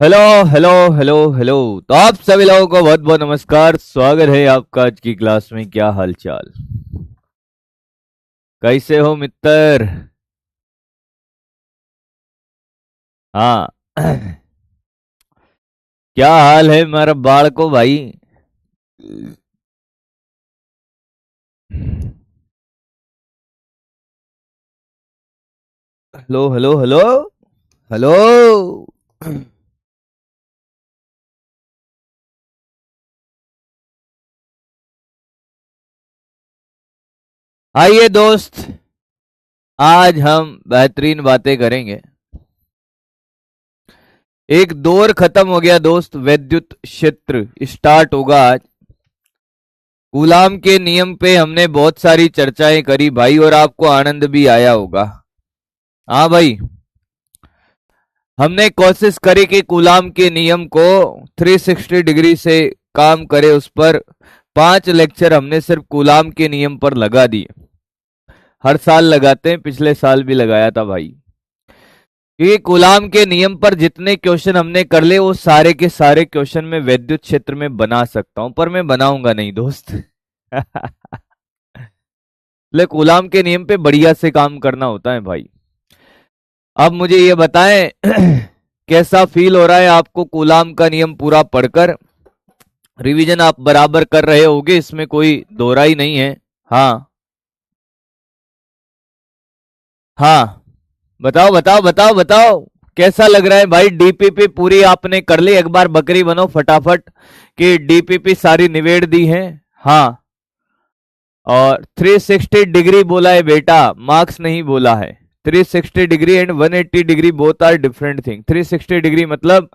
Hello hello hello hello. तो आप सभी लोगों को बहुत बहुत नमस्कार। स्वागत है आपका आज की क्लास में। क्या हाल चाल, कैसे हो मित्र? हाँ। क्या हाल है मेरा बाल को भाई? Hello hello hello hello. आइए दोस्त, आज हम बेहतरीन बातें करेंगे। एक दौर खत्म हो गया दोस्त, विद्युत क्षेत्र स्टार्ट होगा आज। गुलाम के नियम पे हमने बहुत सारी चर्चाएं करी भाई, और आपको आनंद भी आया होगा। हाँ भाई, हमने कोशिश करी कि कूलाम के नियम को 360 डिग्री से काम करे। उस पर 5 लेक्चर हमने सिर्फ कूलाम के नियम पर लगा दिए। हर साल लगाते हैं, पिछले साल भी लगाया था भाई। क्योंकि कूलाम के नियम पर जितने क्वेश्चन हमने कर लिए वो सारे के सारे क्वेश्चन मैं विद्युत क्षेत्र में बना सकता हूं, पर मैं बनाऊंगा नहीं दोस्त। इसलिए कूलाम के नियम पे बढ़िया से काम करना होता है भाई। अब मुझे ये बताएं, कैसा फील हो रहा है आपको कूलाम का नियम पूरा पढ़कर? रिवीजन आप बराबर कर रहे होगे, इसमें कोई दोहरा ही नहीं है। हाँ हाँ, बताओ बताओ बताओ बताओ, कैसा लग रहा है भाई? डीपीपी पूरी आपने कर ली? एक बार बकरी बनो फटाफट कि डीपीपी सारी निवेड़ दी है। हाँ, और 360 डिग्री बोला है बेटा, मार्क्स नहीं बोला है। 360 degree and 180 degree both are different thing. 360 degree मतलब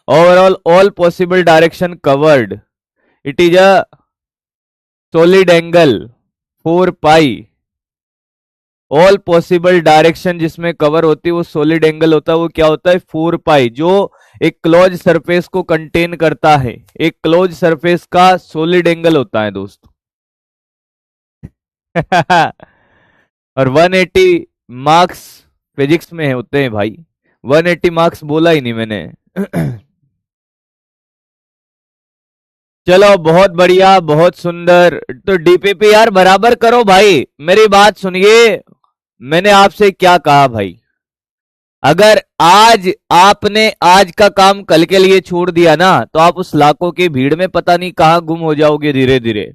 overall all possible direction covered. It is a solid angle 4 pi. All possible direction जिसमें कवर होती है वो सॉलिड एंगल होता है। वो क्या होता है? 4 पाई, जो एक क्लोज सरफेस को कंटेन करता है। एक क्लोज सरफेस का सॉलिड एंगल होता है दोस्तों। और 180 मार्क्स फिजिक्स में होते हैं भाई। 180 मार्क्स बोला ही नहीं मैंने। चलो बहुत बढ़िया, बहुत सुंदर। तो डीपीपी यार बराबर करो भाई, मेरी बात सुनिए। मैंने आपसे क्या कहा भाई? अगर आज आपने आज का काम कल के लिए छोड़ दिया ना, तो आप उस लाखों की भीड़ में पता नहीं कहां गुम हो जाओगे धीरे धीरे।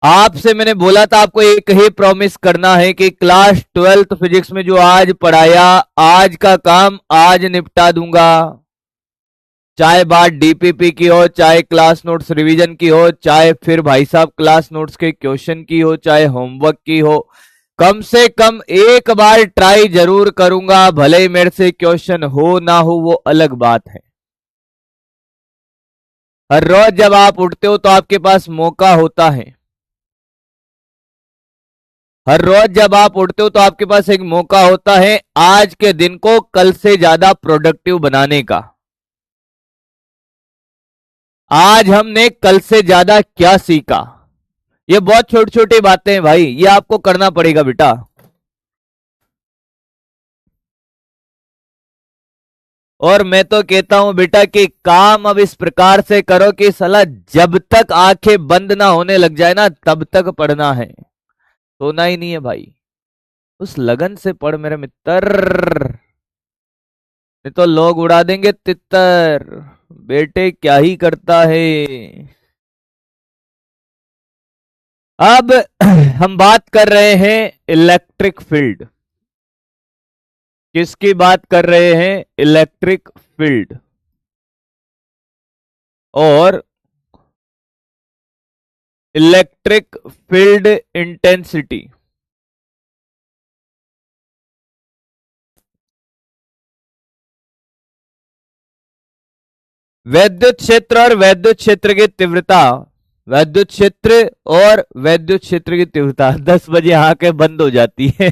आपसे मैंने बोला था आपको एक ही प्रॉमिस करना है कि क्लास 12th फिजिक्स में जो आज पढ़ाया, आज का काम आज निपटा दूंगा। चाहे बात डीपीपी की हो, चाहे क्लास नोट्स रिवीजन की हो, चाहे फिर भाई साहब क्लास नोट्स के क्वेश्चन की हो, चाहे होमवर्क की हो, कम से कम एक बार ट्राई जरूर करूंगा। भले ही मेरे से क्वेश्चन हो ना हो वो अलग बात है। हर रोज जब आप उठते हो तो आपके पास मौका होता है। हर रोज जब आप उठते हो तो आपके पास एक मौका होता है आज के दिन को कल से ज्यादा प्रोडक्टिव बनाने का। आज हमने कल से ज्यादा क्या सीखा? ये बहुत छोटी छोटी बातें हैं भाई, ये आपको करना पड़ेगा बेटा। और मैं तो कहता हूं बेटा कि काम अब इस प्रकार से करो कि साला जब तक आंखें बंद ना होने लग जाए ना, तब तक पढ़ना है। सोना ही नहीं है भाई। उस लगन से पढ़ मेरे मित्र, नहीं तो लोग उड़ा देंगे तितर। बेटे क्या ही करता है। अब हम बात कर रहे हैं इलेक्ट्रिक फील्ड। किसकी बात कर रहे हैं? इलेक्ट्रिक फील्ड और इलेक्ट्रिक फील्ड इंटेंसिटी। वैद्युत क्षेत्र और वैद्युत क्षेत्र की तीव्रता। वैद्युत क्षेत्र और वैद्युत क्षेत्र की तीव्रता 10 बजे आंखें बंद हो जाती है।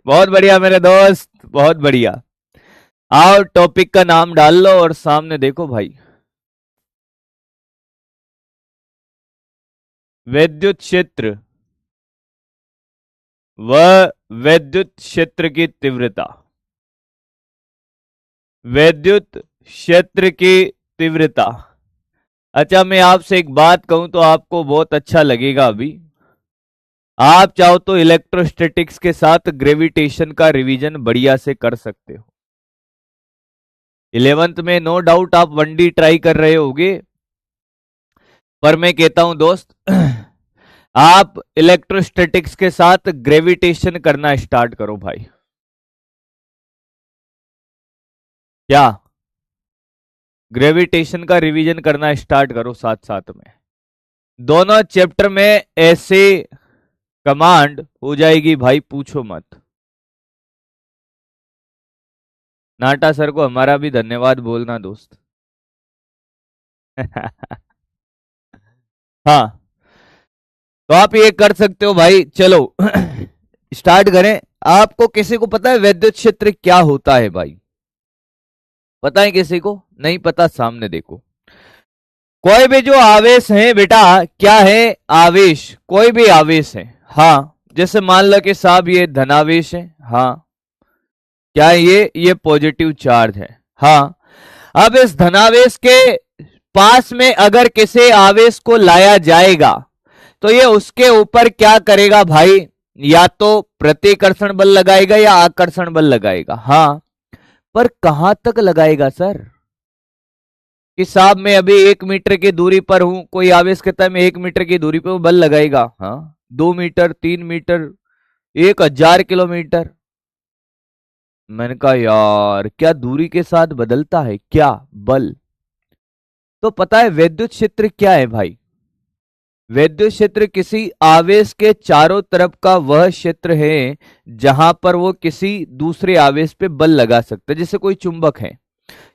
बहुत बढ़िया मेरे दोस्त, बहुत बढ़िया। आओ टॉपिक का नाम डाल लो और सामने देखो भाई। वैद्युत क्षेत्र व वैद्युत क्षेत्र की तीव्रता। विद्युत क्षेत्र की तीव्रता। अच्छा, मैं आपसे एक बात कहूं तो आपको बहुत अच्छा लगेगा। अभी आप चाहो तो इलेक्ट्रोस्टैटिक्स के साथ ग्रेविटेशन का रिवीजन बढ़िया से कर सकते हो। 11th में नो डाउट आप 1D ट्राई कर रहे होगे, पर मैं कहता हूं दोस्त आप इलेक्ट्रोस्टैटिक्स के साथ ग्रेविटेशन करना स्टार्ट करो भाई। क्या ग्रेविटेशन का रिवीजन करना स्टार्ट करो साथ साथ में। दोनों चैप्टर में ऐसे कमांड हो जाएगी भाई, पूछो मत। नाटा सर को हमारा भी धन्यवाद बोलना दोस्त। हाँ, तो आप ये कर सकते हो भाई। चलो स्टार्ट करें। आपको किसी को पता है विद्युत क्षेत्र क्या होता है भाई? पता है किसी को? नहीं पता? सामने देखो, कोई भी जो आवेश है बेटा, क्या है? आवेश। कोई भी आवेश है, हाँ। जैसे मान लो कि साहब ये धनावेश है, हाँ। क्या है ये पॉजिटिव चार्ज है, हाँ। अब इस धनावेश के पास में अगर किसी आवेश को लाया जाएगा तो ये उसके ऊपर क्या करेगा भाई? या तो प्रतिकर्षण बल लगाएगा या आकर्षण बल लगाएगा, हाँ। पर कहां तक लगाएगा सर? कि साहब मैं अभी 1 मीटर की दूरी पर हूं, कोई आवेश कहता है मैं 1 मीटर की दूरी पर बल लगाएगा, हाँ। 2 मीटर, 3 मीटर, 1000 किलोमीटर। मैंने कहा यार क्या दूरी के साथ बदलता है क्या बल? तो पता है विद्युत क्षेत्र क्या है भाई? विद्युत क्षेत्र किसी आवेश के चारों तरफ का वह क्षेत्र है जहां पर वो किसी दूसरे आवेश पे बल लगा सकता है। जैसे कोई चुंबक है,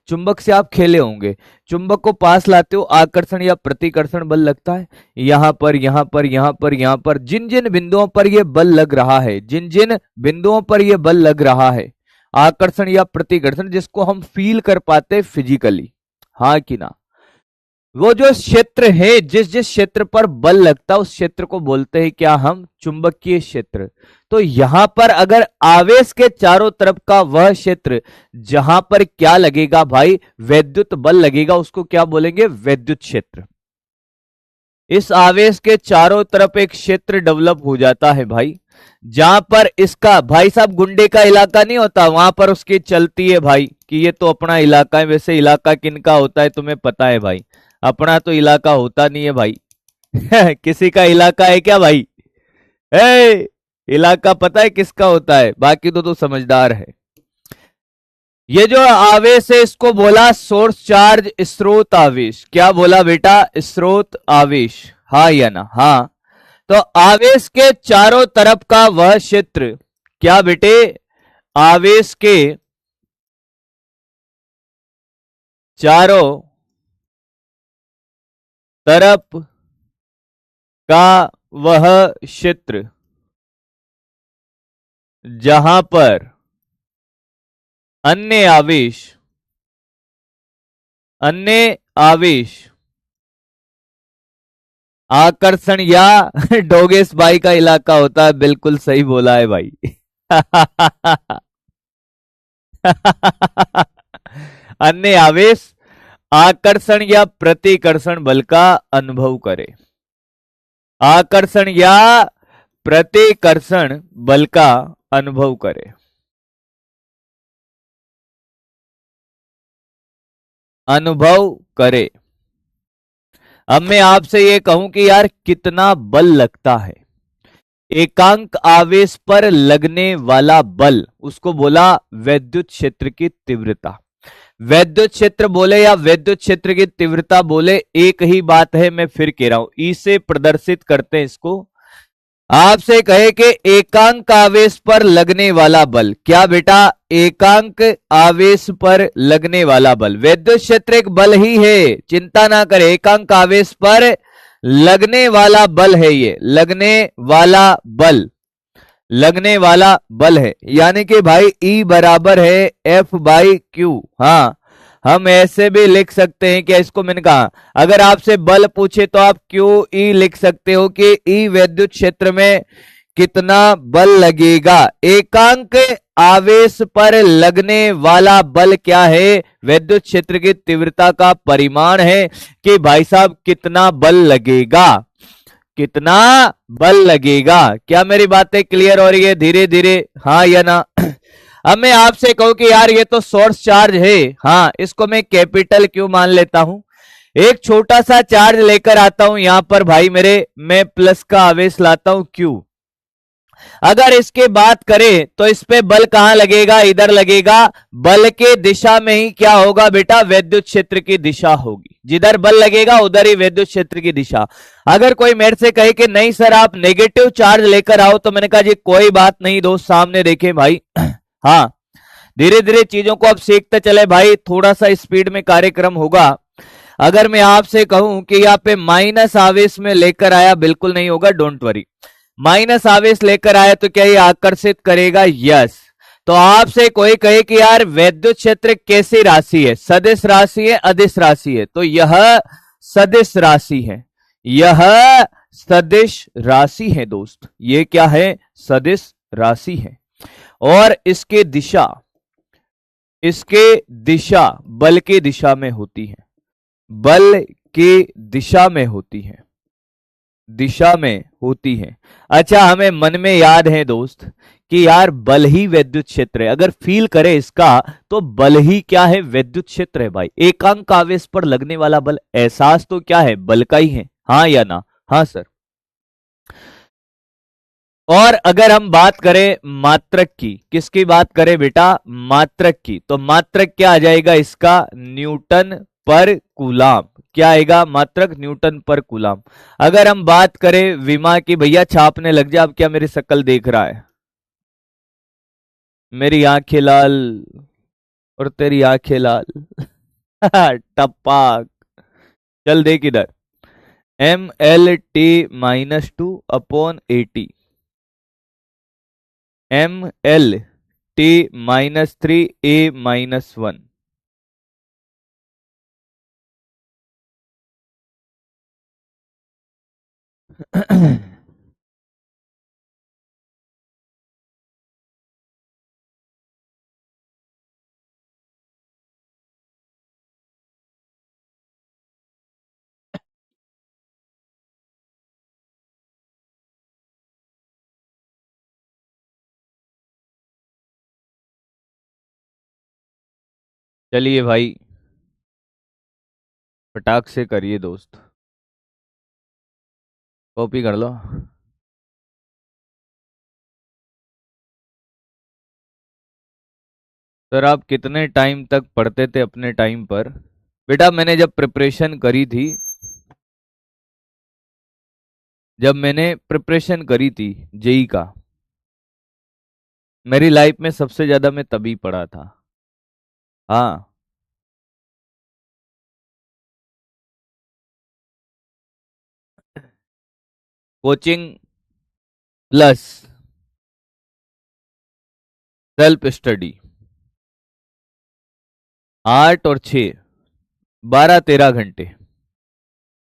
चुंबक से आप खेले होंगे, चुंबक को पास लाते हो, आकर्षण या प्रतिकर्षण बल लगता है। यहां पर, यहां पर, यहां पर, यहां पर, जिन जिन बिंदुओं पर यह बल लग रहा है, जिन जिन बिंदुओं पर यह बल लग रहा है, आकर्षण या प्रतिकर्षण, जिसको हम फील कर पाते फिजिकली, हाँ कि ना, वो जो क्षेत्र है, जिस जिस क्षेत्र पर बल लगता है उस क्षेत्र को बोलते हैं क्या हम? चुंबकीय क्षेत्र। तो यहां पर अगर आवेश के चारों तरफ का वह क्षेत्र जहां पर क्या लगेगा भाई? वैद्युत बल लगेगा, उसको क्या बोलेंगे? वैद्युत क्षेत्र। इस आवेश के चारों तरफ एक क्षेत्र डेवलप हो जाता है भाई, जहां पर इसका भाई साहब गुंडे का इलाका नहीं होता, वहां पर उसकी चलती है भाई कि ये तो अपना इलाका है। वैसे इलाका किनका होता है तुम्हें पता है भाई? अपना तो इलाका होता नहीं है भाई किसी का इलाका है क्या भाई? इलाका पता है किसका होता है? बाकी तो समझदार है। ये जो आवेश है इसको बोला सोर्स चार्ज, स्रोत आवेश। क्या बोला बेटा? स्रोत आवेश, हाँ या ना? हाँ। तो आवेश के चारों तरफ का वह क्षेत्र क्या बेटे? आवेश के चारों तरफ का वह क्षेत्र जहां पर अन्य आवेश आकर्षण या डोगेस भाई का इलाका होता है। बिल्कुल सही बोला है भाई अन्य आवेश आकर्षण या प्रतिकर्षण बल का अनुभव करे। आकर्षण या प्रतिकर्षण बल का अनुभव करे। अनुभव करे। अब मैं आपसे ये कहूं कि यार कितना बल लगता है? एकांक आवेश पर लगने वाला बल, उसको बोला वैद्युत क्षेत्र की तीव्रता। वैद्युत क्षेत्र बोले या वैद्युत क्षेत्र की तीव्रता बोले, एक ही बात है। मैं फिर कह रहा हूं, ई से प्रदर्शित करते हैं इसको। आपसे कहे कि एकांक आवेश पर लगने वाला बल, क्या बेटा? एकांक आवेश पर लगने वाला बल। वैद्युत क्षेत्र एक बल ही है, चिंता ना करें। एकांक आवेश पर लगने वाला बल है, ये लगने वाला बल, लगने वाला बल है। यानी कि भाई E बराबर है F/Q। हाँ, हम ऐसे भी लिख सकते हैं कि इसको मैंने कहा, अगर आपसे बल पूछे तो आप QE लिख सकते हो कि E विद्युत क्षेत्र में कितना बल लगेगा? एकांक आवेश पर लगने वाला बल क्या है? विद्युत क्षेत्र की तीव्रता का परिमाण है कि भाई साहब कितना बल लगेगा, कितना बल लगेगा। क्या मेरी बातें क्लियर हो रही है धीरे धीरे, हाँ या ना? अब मैं आपसे कहूं कि यार ये तो सोर्स चार्ज है, हाँ इसको मैं कैपिटल क्यों मान लेता हूं? एक छोटा सा चार्ज लेकर आता हूं यहां पर भाई मेरे, मैं प्लस का आवेश लाता हूं क्यू। अगर इसकी बात करें तो इस पे बल कहां लगेगा? इधर लगेगा। बल के दिशा में ही क्या होगा बेटा? विद्युत क्षेत्र की दिशा होगी। जिधर बल लगेगा उधर ही विद्युत क्षेत्र की दिशा। अगर कोई मेरे से कहे कि नहीं सर आप नेगेटिव चार्ज लेकर आओ, तो मैंने कहा जी कोई बात नहीं दोस्त, सामने देखें भाई। हाँ, धीरे धीरे चीजों को अब सीखते चले भाई, थोड़ा सा स्पीड में कार्यक्रम होगा। अगर मैं आपसे कहूं कि यहाँ पे माइनस आवेश में लेकर आया, बिल्कुल नहीं होगा, डोंट वरी। माइनस आवेश लेकर आया तो क्या ये आकर्षित करेगा? यस। तो आपसे कोई कहे कि यार विद्युत क्षेत्र कैसी राशि है? सदिश राशि है, अदिश राशि है? तो यह सदिश राशि है, यह सदिश राशि है दोस्त। ये क्या है? सदिश राशि है। और इसके दिशा, इसके दिशा बल की दिशा में होती है, बल की दिशा में होती है, दिशा में होती है। अच्छा, हमें मन में याद है दोस्त कि यार बल ही विद्युत क्षेत्र है। अगर फील करे इसका तो बल ही क्या है? विद्युत क्षेत्र है भाई। एकांक आवेश पर लगने वाला बल, एहसास तो क्या है? बल का ही है, हाँ या ना? हाँ सर। और अगर हम बात करें मात्रक की, किसकी बात करें बेटा? मात्रक की। तो मात्रक क्या आ जाएगा इसका? न्यूटन पर कूलाम। क्या आएगा? मात्रक न्यूटन पर कूलाम। अगर हम बात करें विमा की, भैया छापने लग जा, अब क्या मेरी शक्ल देख रहा है? मेरी आंखें लाल और तेरी आंखें लाल। टप्पा, चल देख इधर। MLT-2/80, MLT-3A-1। चलिए भाई, फटाक से करिए दोस्त, कॉपी कर लो। सर आप कितने टाइम तक पढ़ते थे अपने टाइम पर? बेटा मैंने जब प्रिपरेशन करी थी, जब मैंने प्रिपरेशन करी थी जेई का, मेरी लाइफ में सबसे ज्यादा मैं तभी पढ़ा था। हाँ, कोचिंग प्लस सेल्फ स्टडी, 8 और 6, 12-13 घंटे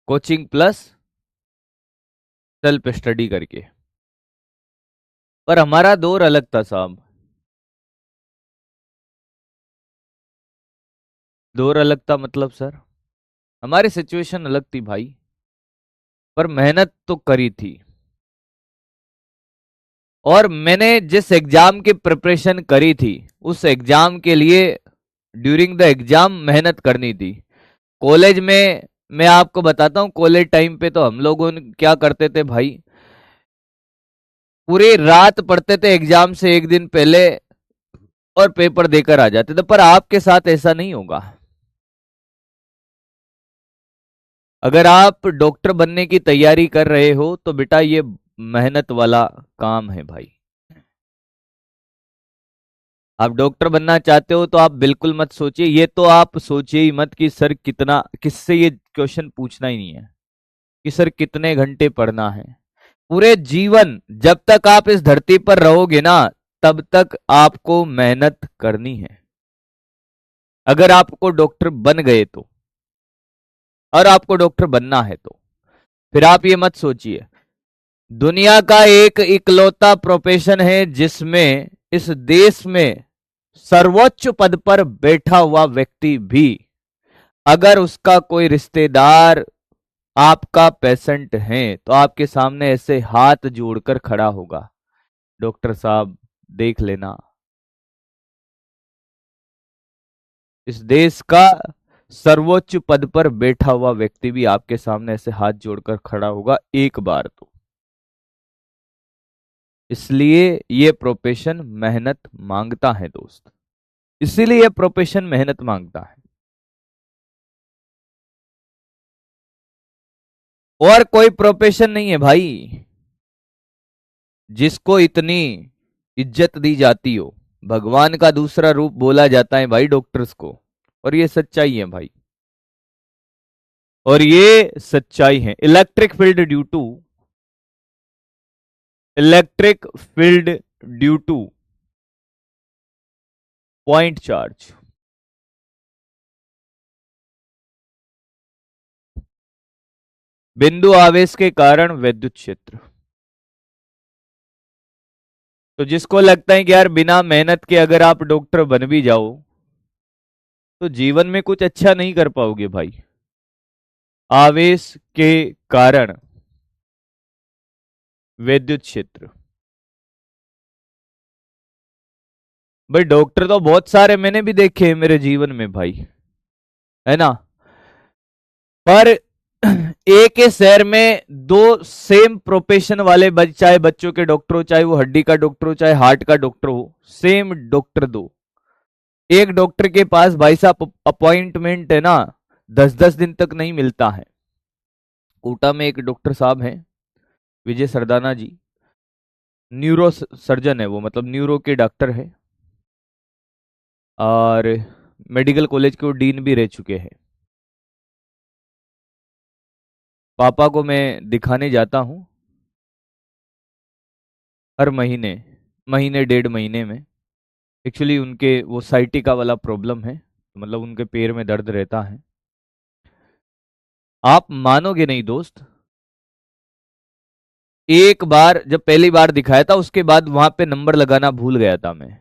कोचिंग प्लस सेल्फ स्टडी करके। पर हमारा दौर अलग था साहब, दौर अलग था मतलब सर, हमारी सिचुएशन अलग थी भाई। पर मेहनत तो करी थी। और मैंने जिस एग्जाम की प्रिपरेशन करी थी, उस एग्जाम के लिए ड्यूरिंग द एग्जाम मेहनत करनी थी। कॉलेज में मैं आपको बताता हूँ, कॉलेज टाइम पे तो हम लोगों ने क्या करते थे भाई, पूरी रात पढ़ते थे एग्जाम से एक दिन पहले और पेपर देकर आ जाते थे। पर आपके साथ ऐसा नहीं होगा। अगर आप डॉक्टर बनने की तैयारी कर रहे हो तो बेटा ये मेहनत वाला काम है भाई। आप डॉक्टर बनना चाहते हो तो आप बिल्कुल मत सोचिए, ये तो आप सोचिए ही मत कि सर कितना, किससे ये क्वेश्चन पूछना ही नहीं है कि सर कितने घंटे पढ़ना है। पूरे जीवन जब तक आप इस धरती पर रहोगे ना, तब तक आपको मेहनत करनी है। अगर आपको डॉक्टर बन गए तो, और आपको डॉक्टर बनना है तो फिर आप ये मत सोचिए दुनिया का एक इकलौता प्रोफेशन है जिसमें इस देश में सर्वोच्च पद पर बैठा हुआ व्यक्ति भी अगर उसका कोई रिश्तेदार आपका पेशेंट है तो आपके सामने ऐसे हाथ जोड़कर खड़ा होगा, डॉक्टर साहब देख लेना। इस देश का सर्वोच्च पद पर बैठा हुआ व्यक्ति भी आपके सामने ऐसे हाथ जोड़कर खड़ा होगा एक बार तो। इसलिए ये प्रोफेशन मेहनत मांगता है दोस्त, इसीलिए ये प्रोफेशन मेहनत मांगता है। और कोई प्रोफेशन नहीं है भाई जिसको इतनी इज्जत दी जाती हो। भगवान का दूसरा रूप बोला जाता है भाई डॉक्टर्स को, और ये सच्चाई है भाई, और ये सच्चाई है। Electric field due two point charge, बिंदु आवेश के कारण विद्युत क्षेत्र। तो जिसको लगता है कि यार बिना मेहनत के अगर आप डॉक्टर बन भी जाओ तो जीवन में कुछ अच्छा नहीं कर पाओगे भाई। आवेश के कारण विद्युत क्षेत्र। भाई डॉक्टर तो बहुत सारे मैंने भी देखे हैं मेरे जीवन में भाई, है ना, पर एक ही शहर में दो सेम प्रोफेशन वाले चाहे बच्चों के डॉक्टर हो, चाहे वो हड्डी का डॉक्टर हो, चाहे हार्ट का डॉक्टर हो, सेम डॉक्टर दो। एक डॉक्टर के पास भाई साहब अपॉइंटमेंट है ना 10-10 दिन तक नहीं मिलता है। कोटा में एक डॉक्टर साहब हैं विजय सरदाना जी, न्यूरो सर्जन है वो, मतलब न्यूरो के डॉक्टर है, और मेडिकल कॉलेज के वो डीन भी रह चुके हैं। पापा को मैं दिखाने जाता हूँ हर महीने, महीने 1.5 महीने में। एक्चुअली उनके वो साइटिका वाला प्रॉब्लम है, मतलब उनके पैर में दर्द रहता है। आप मानोगे नहीं दोस्त, एक बार जब पहली बार दिखाया था उसके बाद वहां पे नंबर लगाना भूल गया था मैं।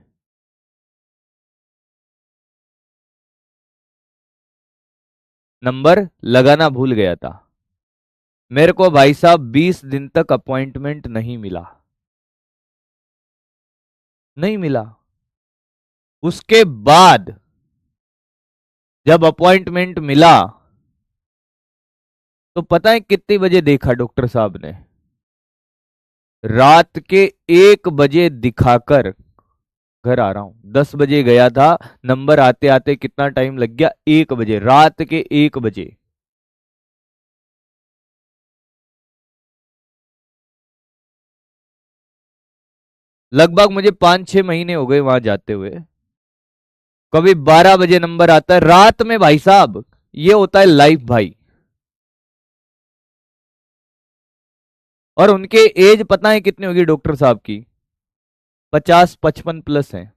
नंबर लगाना भूल गया था। मेरे को भाई साहब 20 दिन तक अपॉइंटमेंट नहीं मिला, नहीं मिला। उसके बाद जब अपॉइंटमेंट मिला तो पता है कितने बजे देखा डॉक्टर साहब ने? रात के 1 बजे दिखाकर घर आ रहा हूं। 10 बजे गया था, नंबर आते आते कितना टाइम लग गया? 1 बजे, रात के 1 बजे। लगभग मुझे 5-6 महीने हो गए वहां जाते हुए। कभी 12 बजे नंबर आता है रात में भाई साहब, ये होता है लाइफ भाई। और उनके एज पता है कितनी होगी डॉक्टर साहब की? 50-55 प्लस है।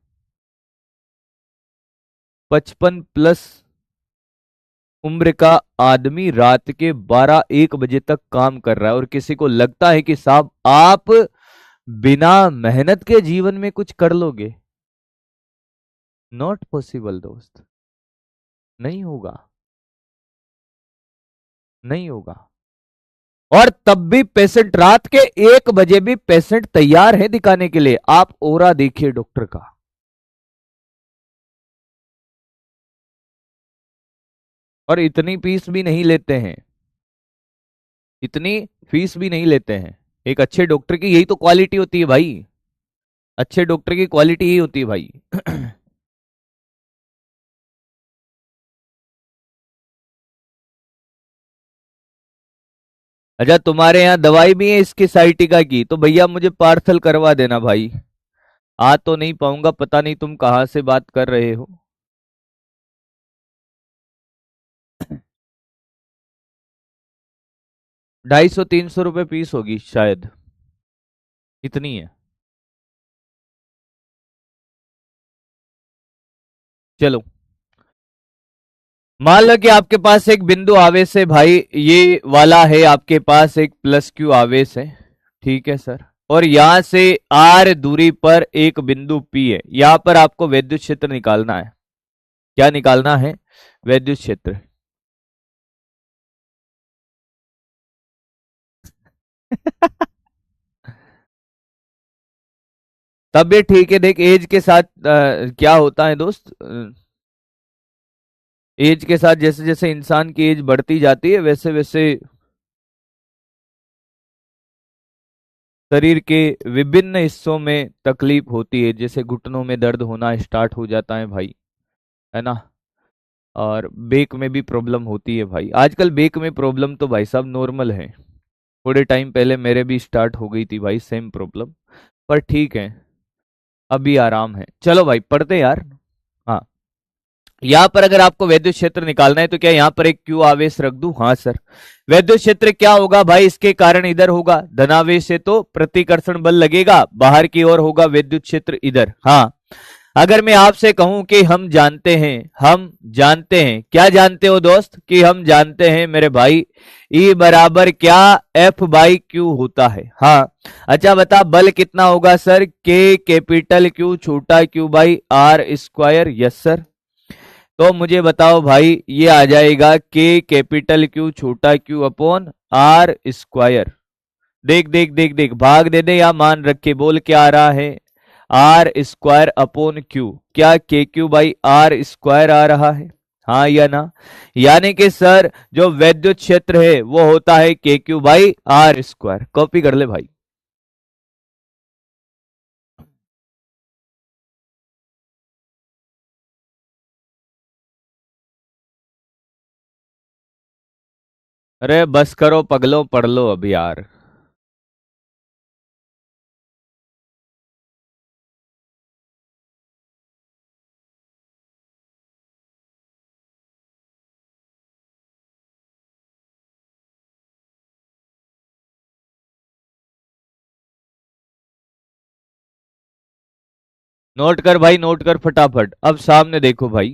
55 प्लस उम्र का आदमी रात के 12-1 बजे तक काम कर रहा है, और किसी को लगता है कि साहब आप बिना मेहनत के जीवन में कुछ कर लोगे? नॉट पॉसिबल दोस्त, नहीं होगा, नहीं होगा। और तब भी पेशेंट, रात के 1 बजे भी पेशेंट तैयार है दिखाने के लिए। आप ओरा देखिए डॉक्टर का। और इतनी फीस भी नहीं लेते हैं, इतनी फीस भी नहीं लेते हैं। एक अच्छे डॉक्टर की यही तो क्वालिटी होती है भाई, अच्छे डॉक्टर की क्वालिटी यही होती है भाई। अच्छा, तुम्हारे यहाँ दवाई भी है इसकी साइटिका की? तो भैया मुझे पार्सल करवा देना भाई। आ तो नहीं पाऊंगा, पता नहीं तुम कहाँ से बात कर रहे हो। 250-300 रुपये पीस होगी शायद, इतनी है। चलो, मान लो कि आपके पास एक बिंदु आवेश है भाई, ये वाला है आपके पास एक प्लस क्यू आवेश है, ठीक है सर। और यहां से आर दूरी पर एक बिंदु पी है, यहां पर आपको विद्युत क्षेत्र निकालना है। क्या निकालना है? विद्युत क्षेत्र। तब भी ठीक है। देख एज के साथ क्या होता है दोस्त, एज के साथ जैसे जैसे इंसान की एज बढ़ती जाती है वैसे वैसे शरीर के विभिन्न हिस्सों में तकलीफ होती है, जैसे घुटनों में दर्द होना स्टार्ट हो जाता है भाई, है ना। और बेक में भी प्रॉब्लम होती है भाई। आजकल बेक में प्रॉब्लम तो भाई साहब नॉर्मल है। थोड़े टाइम पहले मेरे भी स्टार्ट हो गई थी भाई सेम प्रॉब्लम, पर ठीक है, अभी आराम है। चलो भाई पढ़ते हैं यार। हाँ, यहाँ पर अगर आपको वैद्युत क्षेत्र निकालना है तो क्या यहाँ पर एक क्यू आवेश रख दूं? हाँ सर। वैद्युत क्षेत्र क्या होगा भाई? इसके कारण इधर होगा धनावेश है तो प्रतिकर्षण बल लगेगा, बाहर की ओर होगा विद्युत क्षेत्र इधर। हाँ, अगर मैं आपसे कहूं कि हम जानते हैं, क्या जानते हो दोस्त? कि हम जानते हैं मेरे भाई E बराबर क्या F बाई क्यू होता है। हाँ, अच्छा बता बल कितना होगा सर? K कैपिटल Q छोटा Q by R square. Yes sir. तो मुझे बताओ भाई, ये आ जाएगा K कैपिटल Q छोटा Q अपॉन R स्क्वायर। देख देख देख देख, भाग दे दे या मान रखे, बोल क्या आ रहा है? R square upon Q. क्या K Q by R square आ रहा है? हाँ या ना? यानी कि सर जो वैद्युत क्षेत्र है वो होता है K Q by R square. Copy कर ले भाई। अरे बस करो पगलो, पढ़ लो अभी यार। नोट कर भाई, नोट कर फटाफट। अब सामने देखो भाई,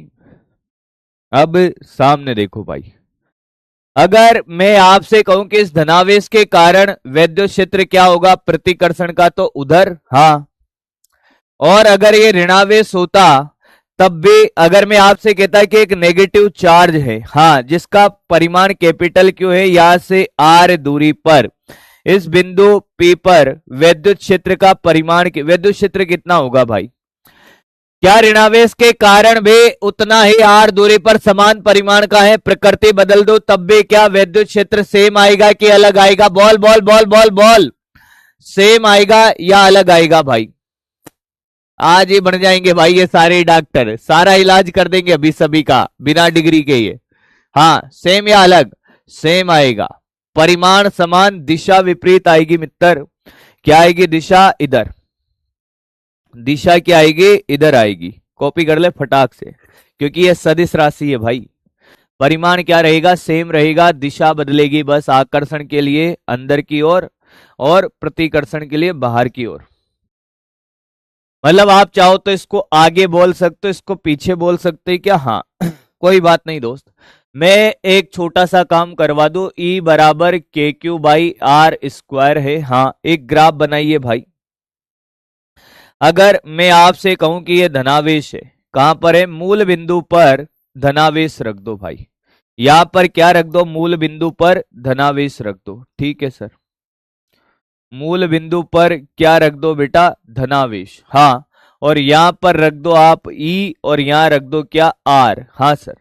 अब सामने देखो भाई। अगर मैं आपसे कहूं कि इस धनावेश के कारण वैद्युत क्षेत्र क्या होगा प्रतिकर्षण का, तो उधर। हाँ, और अगर ये ऋणावेश होता तब भी, अगर मैं आपसे कहता कि एक नेगेटिव चार्ज है, हाँ, जिसका परिमाण कैपिटल क्यू है, यहां से आर दूरी पर इस बिंदु पी पर वैद्युत क्षेत्र का परिमाण, वैद्युत क्षेत्र कितना होगा भाई? क्या ऋणावेश के कारण भी उतना ही आर दूरी पर समान परिमाण का है? प्रकृति बदल दो तब भी क्या वैद्युत क्षेत्र सेम आएगा कि अलग आएगा? Ball ball ball ball ball, same आएगा या अलग आएगा भाई? आज ही बन जाएंगे भाई ये सारे डॉक्टर, सारा इलाज कर देंगे अभी सभी का बिना डिग्री के ये। हाँ, सेम या अलग? सेम आएगा। परिमाण समान, दिशा विपरीत आएगी मित्र। क्या आएगी? दिशा इधर। दिशा क्या आएगी? इधर आएगी। कॉपी कर ले फटाक से, क्योंकि ये सदिश राशि है भाई। परिमाण क्या रहेगा? सेम रहेगा। दिशा बदलेगी बस, आकर्षण के लिए अंदर की ओर और प्रतिकर्षण के लिए बाहर की ओर। मतलब आप चाहो तो इसको आगे बोल सकते हो, इसको पीछे बोल सकते हैं क्या? हाँ कोई बात नहीं दोस्त। मैं एक छोटा सा काम करवा दूं, E बराबर के क्यू बाई आर स्क्वायर है। हाँ, एक ग्राफ बनाइए भाई। अगर मैं आपसे कहूं कि ये धनावेश है, कहां पर है? मूल बिंदु पर धनावेश रख दो भाई। यहां पर क्या रख दो? मूल बिंदु पर धनावेश रख दो। ठीक है सर, मूल बिंदु पर क्या रख दो बेटा? धनावेश। हाँ, और यहां पर रख दो आप ई, और यहां रख दो क्या? आर। हाँ सर।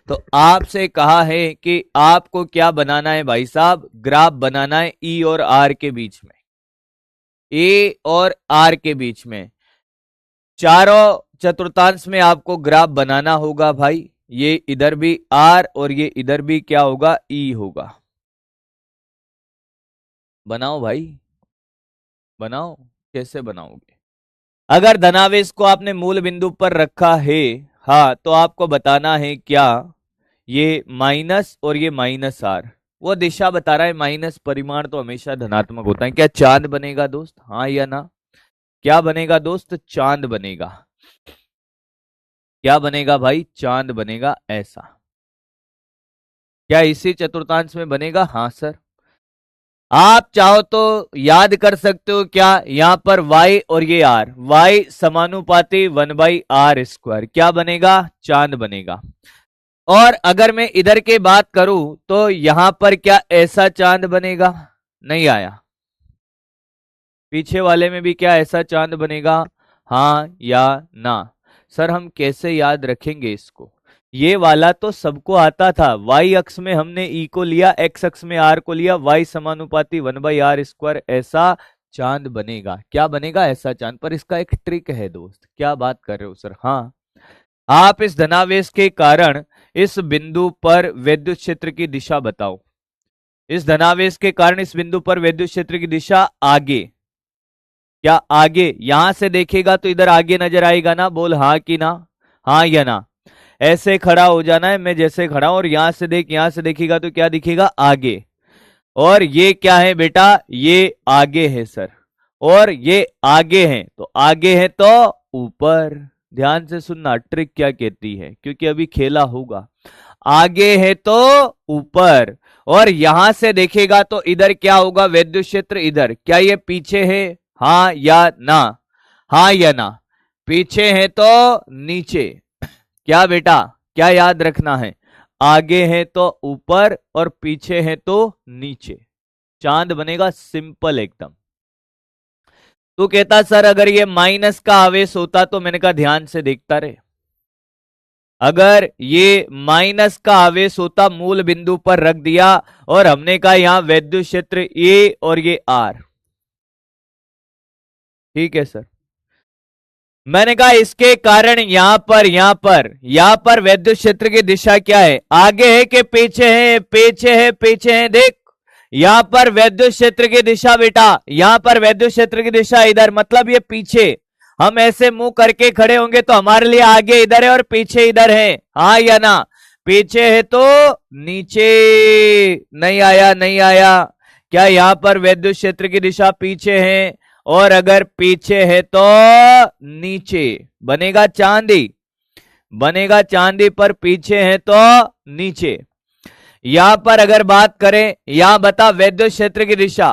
तो आपसे कहा है कि आपको क्या बनाना है भाई साहब? ग्राफ बनाना है ई और आर के बीच में, ए और आर के बीच में। चारों चतुर्थांश में आपको ग्राफ बनाना होगा भाई। ये इधर भी आर और ये इधर भी क्या होगा? ई होगा। बनाओ भाई, बनाओ। कैसे बनाओगे? अगर धनावेश को आपने मूल बिंदु पर रखा है, हाँ, तो आपको बताना है क्या? ये माइनस और ये माइनस आर, वो दिशा बता रहा है। माइनस परिमाण तो हमेशा धनात्मक होता है। क्या चांद बनेगा दोस्त? हाँ या ना? क्या बनेगा दोस्त? चांद बनेगा। क्या बनेगा भाई? चांद बनेगा। ऐसा क्या इसी चतुर्थांश में बनेगा? हाँ सर। आप चाहो तो याद कर सकते हो क्या, यहां पर y और ये r, y समानुपाती 1/r², क्या बनेगा, चांद बनेगा। और अगर मैं इधर की बात करूं तो यहां पर क्या ऐसा चांद बनेगा, नहीं आया। पीछे वाले में भी क्या ऐसा चांद बनेगा, हाँ या ना। सर हम कैसे याद रखेंगे इसको, ये वाला तो सबको आता था, y अक्ष में हमने e को लिया, x अक्ष में r को लिया, y समानुपाती 1/r², ऐसा चांद बनेगा। क्या बनेगा, ऐसा चांद। पर इसका एक ट्रिक है दोस्त। क्या बात कर रहे हो सर, हाँ आप इस धनावेश के कारण इस बिंदु पर विद्युत क्षेत्र की दिशा बताओ। इस धनावेश के कारण इस बिंदु पर विद्युत क्षेत्र की दिशा आगे, क्या आगे, यहां से देखेगा तो इधर आगे नजर आएगा ना, बोल हाँ कि ना, हाँ या ना। ऐसे खड़ा हो जाना है, मैं जैसे खड़ा हूं, और यहां से देख, यहां से देखेगा तो क्या दिखेगा, आगे। और ये क्या है बेटा, ये आगे है सर, और ये आगे है, तो आगे है तो ऊपर। ध्यान से सुनना ट्रिक क्या कहती है, क्योंकि अभी खेला होगा। आगे है तो ऊपर, और यहां से देखेगा तो इधर क्या होगा, विद्युत क्षेत्र इधर। क्या ये पीछे है, हाँ या ना, हाँ या ना। पीछे है तो नीचे। क्या बेटा, क्या याद रखना है, आगे है तो ऊपर और पीछे है तो नीचे। चांद बनेगा, सिंपल एकदम। तू कहता सर अगर ये माइनस का आवेश होता तो, मैंने कहा ध्यान से देखता रहे, अगर ये माइनस का आवेश होता, मूल बिंदु पर रख दिया, और हमने कहा यहां विद्युत क्षेत्र ए और ये आर, ठीक है सर। मैंने कहा इसके कारण यहां पर विद्युत क्षेत्र की दिशा क्या है, आगे है कि पीछे है, पीछे है, पीछे है। देख यहां पर विद्युत क्षेत्र की दिशा बेटा, यहां पर विद्युत क्षेत्र की दिशा इधर, मतलब ये पीछे। हम ऐसे मुंह करके खड़े होंगे तो हमारे लिए आगे इधर है और पीछे इधर है, हाँ या ना। पीछे है तो नीचे, नहीं आया, नहीं आया। क्या यहां पर विद्युत क्षेत्र की दिशा पीछे है, और अगर पीछे है तो नीचे, बनेगा चांदी, बनेगा चांदी। पर पीछे है तो नीचे। यहां पर अगर बात करें, यहां बता विद्युत क्षेत्र की दिशा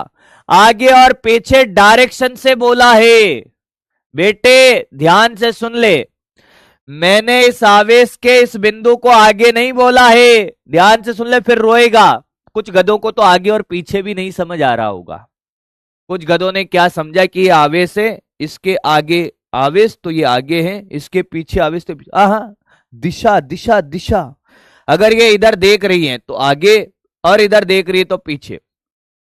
आगे और पीछे डायरेक्शन से बोला है बेटे, ध्यान से सुन ले। मैंने इस आवेश के इस बिंदु को आगे नहीं बोला है, ध्यान से सुन ले, फिर रोएगा। कुछ गधों को तो आगे और पीछे भी नहीं समझ आ रहा होगा। कुछ गधों ने क्या समझा कि ये आवेश है, इसके आगे आवेश तो ये आगे है, इसके पीछे आवेश तो पीछे। हाँ, दिशा दिशा दिशा। अगर ये इधर देख रही है तो आगे, और इधर देख रही है तो पीछे।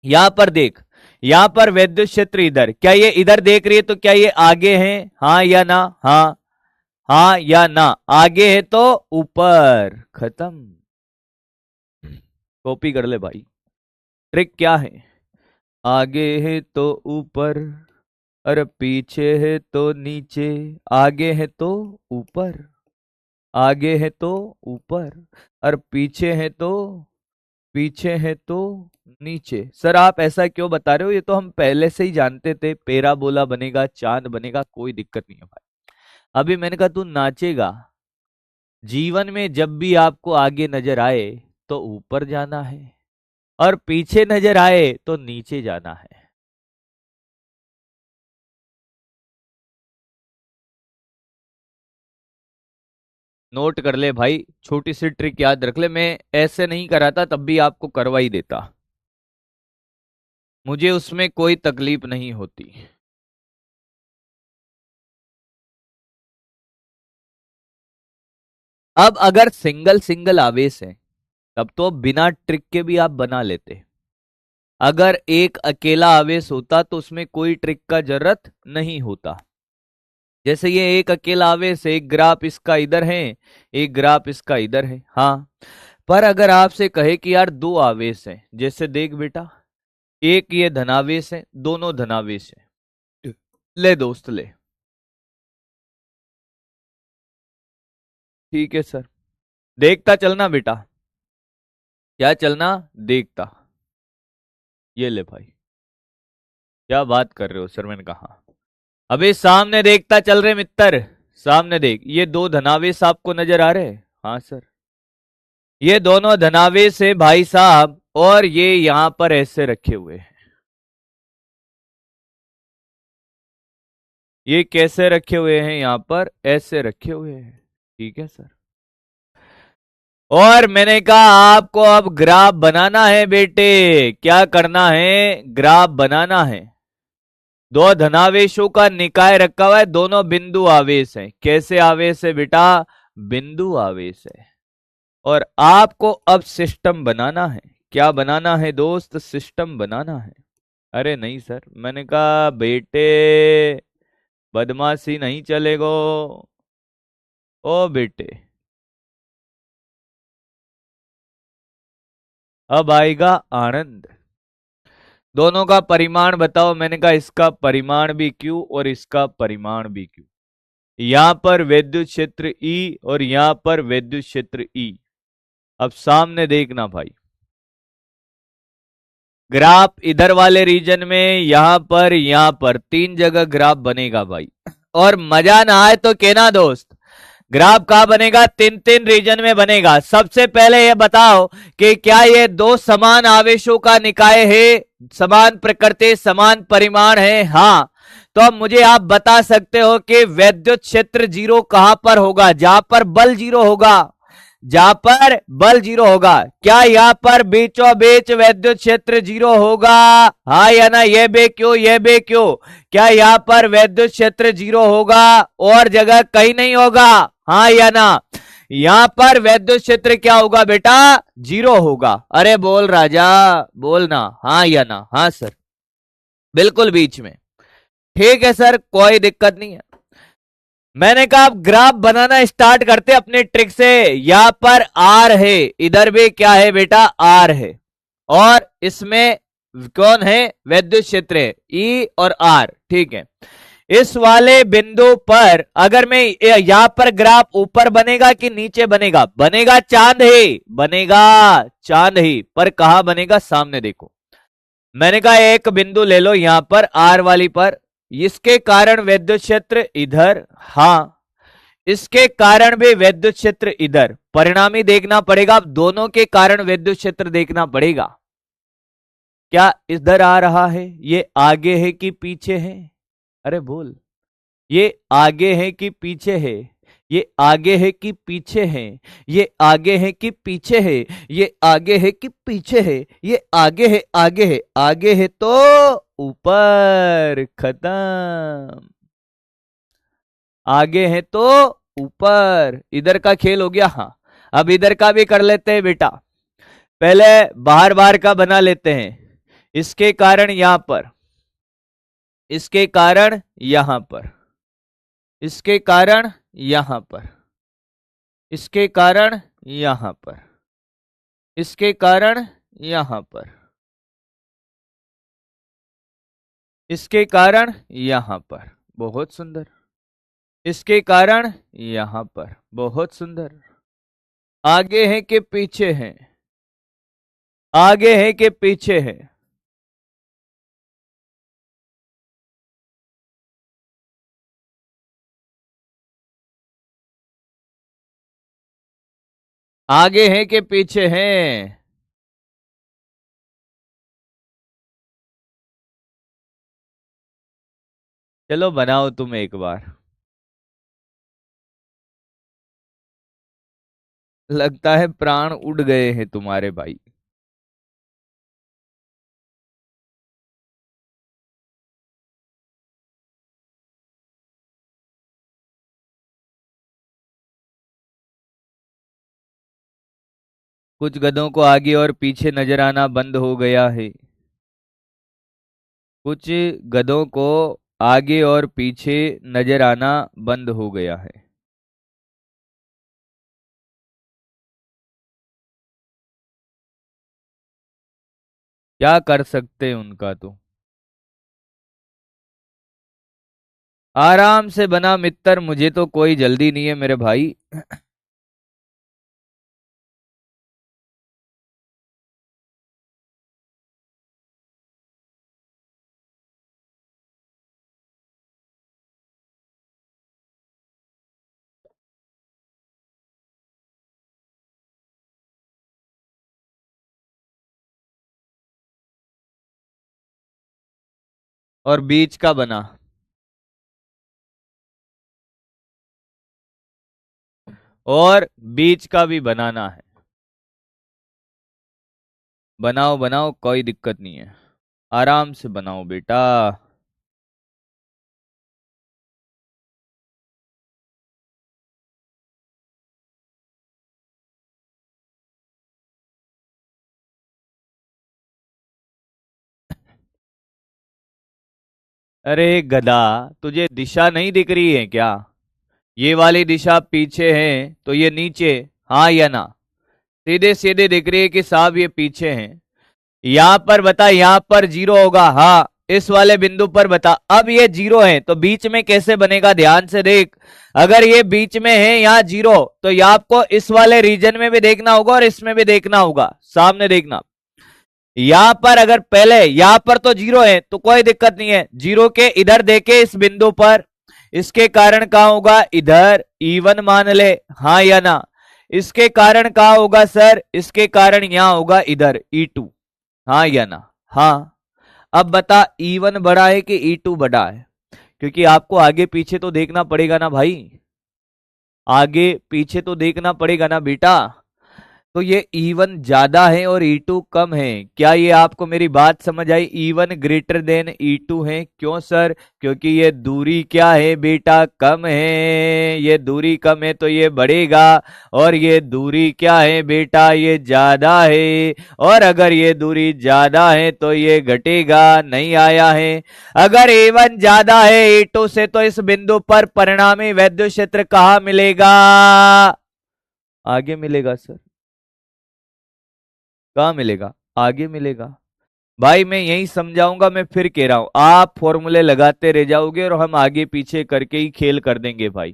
यहां पर देख, यहां पर विद्युत क्षेत्र इधर, क्या ये इधर देख रही है तो क्या ये आगे है, हाँ या ना, हाँ, हाँ या ना। आगे है तो ऊपर, खत्म। कॉपी कर ले भाई। ट्रिक क्या है, आगे है तो ऊपर, और पीछे है तो नीचे। आगे है तो ऊपर, आगे है तो ऊपर, और पीछे है तो नीचे। सर आप ऐसा क्यों बता रहे हो, ये तो हम पहले से ही जानते थे, पैराबोला बनेगा, चांद बनेगा, कोई दिक्कत नहीं है भाई। अभी मैंने कहा तू नाचेगा। जीवन में जब भी आपको आगे नजर आए तो ऊपर जाना है, और पीछे नजर आए तो नीचे जाना है। नोट कर ले भाई, छोटी सी ट्रिक याद रख ले। मैं ऐसे नहीं कराता तब भी आपको करवा ही देता, मुझे उसमें कोई तकलीफ नहीं होती। अब अगर सिंगल सिंगल आवेश है तब तो बिना ट्रिक के भी आप बना लेते। अगर एक अकेला आवेश होता तो उसमें कोई ट्रिक का जरूरत नहीं होता। जैसे ये एक अकेला आवेश है, एक ग्राफ इसका इधर है, एक ग्राफ इसका इधर है, हाँ। पर अगर आपसे कहे कि यार दो आवेश हैं, जैसे देख बेटा, एक ये धनावेश है, दोनों धनावेश है, ले दोस्त ले, ठीक है सर। देखता चलना बेटा, क्या चलना, देखता। ये ले भाई, क्या बात कर रहे हो सर, मैंने कहा अबे सामने देखता चल रहे मित्र, सामने देख। ये दो धनावेश आपको नजर आ रहे हैं, हाँ सर, ये दोनों धनावेश है भाई साहब, और ये यहां पर ऐसे रखे हुए हैं। ये कैसे रखे हुए हैं, यहां पर ऐसे रखे हुए हैं। ठीक है सर। और मैंने कहा आपको अब ग्राफ बनाना है बेटे। क्या करना है, ग्राफ बनाना है। दो धनावेशों का निकाय रखा हुआ है, दोनों बिंदु आवेश हैं। कैसे आवेश है बेटा, बिंदु आवेश है। और आपको अब सिस्टम बनाना है। क्या बनाना है दोस्त, सिस्टम बनाना है। अरे नहीं सर, मैंने कहा बेटे बदमाशी नहीं चलेगो। ओ बेटे, अब आएगा आनंद। दोनों का परिमाण बताओ। मैंने कहा इसका परिमाण भी क्यू और इसका परिमाण भी क्यू। यहां पर विद्युत क्षेत्र ई और यहां पर विद्युत क्षेत्र ई। अब सामने देखना भाई, ग्राफ इधर वाले रीजन में, यहां पर तीन जगह ग्राफ बनेगा भाई। और मजा ना आए तो कहना दोस्त, ग्राफ कहां बनेगा, तीन तीन रीजन में बनेगा। सबसे पहले ये बताओ कि क्या ये दो समान आवेशों का निकाय है, समान प्रकृति समान परिमाण है। हाँ, तो अब मुझे आप बता सकते हो कि विद्युत क्षेत्र जीरो कहां पर होगा, जहां पर बल जीरो होगा। जहां पर बल जीरो होगा, क्या यहां पर बीचों बीच विद्युत क्षेत्र जीरो होगा? हाँ या ना, ये बे क्यों, ये बे क्यों? क्या यहां पर विद्युत क्षेत्र जीरो होगा और जगह कहीं नहीं होगा? हाँ या ना? यहां पर विद्युत क्षेत्र क्या होगा बेटा, जीरो होगा। अरे बोल राजा, बोलना हाँ या ना। हाँ सर, बिल्कुल बीच में। ठीक है सर, कोई दिक्कत नहीं है। मैंने कहा आप ग्राफ बनाना स्टार्ट करते अपने ट्रिक से। यहां पर आर है, इधर भी क्या है बेटा, आर है। और इसमें कौन है, विद्युत क्षेत्र है, ई और आर। ठीक है, इस वाले बिंदु पर अगर मैं यहां पर ग्राफ ऊपर बनेगा कि नीचे बनेगा, बनेगा चांद ही, बनेगा चांद ही। पर कहां बनेगा, सामने देखो। मैंने कहा एक बिंदु ले लो यहां पर आर वाली पर, इसके कारण विद्युत क्षेत्र इधर। हाँ, इसके कारण भी विद्युत क्षेत्र इधर। परिणामी देखना पड़ेगा, अब दोनों के कारण विद्युत क्षेत्र देखना पड़ेगा। क्या इधर आ रहा है, ये आगे है कि पीछे है? अरे बोल, ये आगे है कि पीछे है? ये आगे है कि पीछे है? ये आगे है कि पीछे है? ये आगे है कि पीछे है? ये आगे है, आगे है, आगे है तो ऊपर, खत्म। आगे है तो ऊपर, इधर का खेल हो गया। हाँ, अब इधर का भी कर लेते हैं बेटा। पहले बाहर बाहर का बना लेते हैं। इसके कारण यहां पर, इसके कारण यहां पर, इसके कारण यहां पर, इसके कारण यहां पर, इसके कारण यहां पर, इसके कारण यहां पर। बहुत सुंदर। इसके कारण यहां पर, बहुत सुंदर। आगे है कि पीछे है, आगे है कि पीछे है? आगे है कि पीछे है? चलो बनाओ तुम एक बार। लगता है प्राण उड़ गए हैं तुम्हारे भाई। कुछ गधों को आगे और पीछे नजर आना बंद हो गया है। कुछ गधों को आगे और पीछे नजर आना बंद हो गया है। क्या कर सकते हैं उनका तो। आराम से बना मित्र, मुझे तो कोई जल्दी नहीं है मेरे भाई। और बीच का बना। और बीच का भी बनाना है। बनाओ बनाओ, कोई दिक्कत नहीं है, आराम से बनाओ बेटा। अरे गधा, तुझे दिशा नहीं दिख रही है क्या? ये वाली दिशा पीछे है तो ये नीचे, हाँ या ना? सीधे सीधे दिख रही है कि साहब ये पीछे हैं। यहां पर बता, यहां पर जीरो होगा, हाँ इस वाले बिंदु पर बता। अब ये जीरो है तो बीच में कैसे बनेगा, ध्यान से देख। अगर ये बीच में है यहाँ जीरो, तो ये आपको इस वाले रीजन में भी देखना होगा और इसमें भी देखना होगा। सामने देखना, यहां पर अगर पहले यहां पर तो जीरो है तो कोई दिक्कत नहीं है, जीरो के इधर देखे इस बिंदु पर, इसके कारण कहां होगा, इधर E1 मान ले, हाँ या ना? इसके कारण कहां होगा सर, इसके कारण यहां होगा इधर E2, हाँ या ना? हाँ। अब बता, E1 बड़ा है कि E2 बड़ा है? क्योंकि आपको आगे पीछे तो देखना पड़ेगा ना भाई, आगे पीछे तो देखना पड़ेगा ना बेटा। तो ये E1 ज्यादा है और E2 कम है। क्या ये आपको मेरी बात समझ आई? E1 ग्रेटर देन E2 है। क्यों सर? क्योंकि ये दूरी क्या है बेटा, कम है। ये दूरी कम है तो ये बढ़ेगा, और ये दूरी क्या है बेटा, ये ज्यादा है। और अगर ये दूरी ज्यादा है तो ये घटेगा, नहीं आया है। अगर E1 ज्यादा है E2 से तो इस बिंदु पर परिणामी वैद्युत क्षेत्र कहाँ मिलेगा? आगे मिलेगा सर। कहाँ मिलेगा? आगे मिलेगा। भाई मैं यही समझाऊंगा, मैं फिर कह रहा हूं, आप फॉर्मूले लगाते रह जाओगे और हम आगे पीछे करके ही खेल कर देंगे भाई।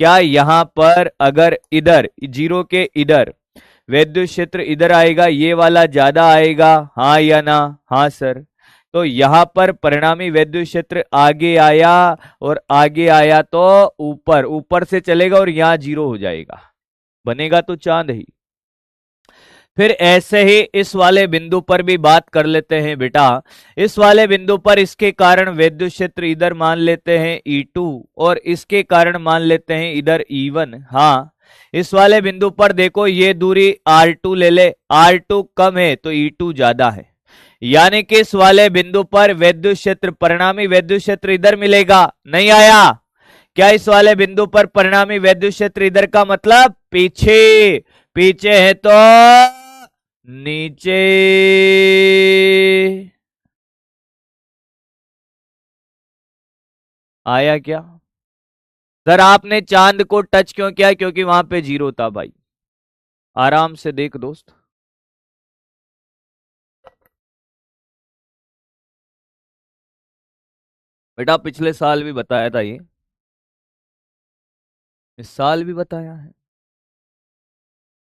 क्या यहां पर अगर इधर जीरो के इधर वैद्युत क्षेत्र इधर आएगा, ये वाला ज्यादा आएगा, हाँ या ना? हाँ सर। तो यहां पर परिणामी वैद्युत क्षेत्र आगे आया, और आगे आया तो ऊपर ऊपर से चलेगा और यहां जीरो हो जाएगा, बनेगा तो चांद ही। फिर ऐसे ही इस वाले बिंदु पर भी बात कर लेते हैं बेटा। इस वाले बिंदु पर इसके कारण वैद्युत क्षेत्र इधर मान लेते हैं E2, और इसके कारण मान लेते हैं इधर E1। हाँ, इस वाले बिंदु पर देखो, ये दूरी R2 ले ले, R2 कम है तो E2 ज्यादा है। यानी कि इस वाले बिंदु पर वैद्युत क्षेत्र, परिणामी वैद्युत क्षेत्र इधर मिलेगा, नहीं आया? क्या इस वाले बिंदु पर परिणामी वैद्युत क्षेत्र इधर का मतलब पीछे, पीछे है तो नीचे। आया क्या? सर आपने चांद को टच क्यों किया? क्योंकि वहां पे जीरो था भाई। आराम से देख दोस्त। बेटा पिछले साल भी बताया था ये, इस साल भी बताया है।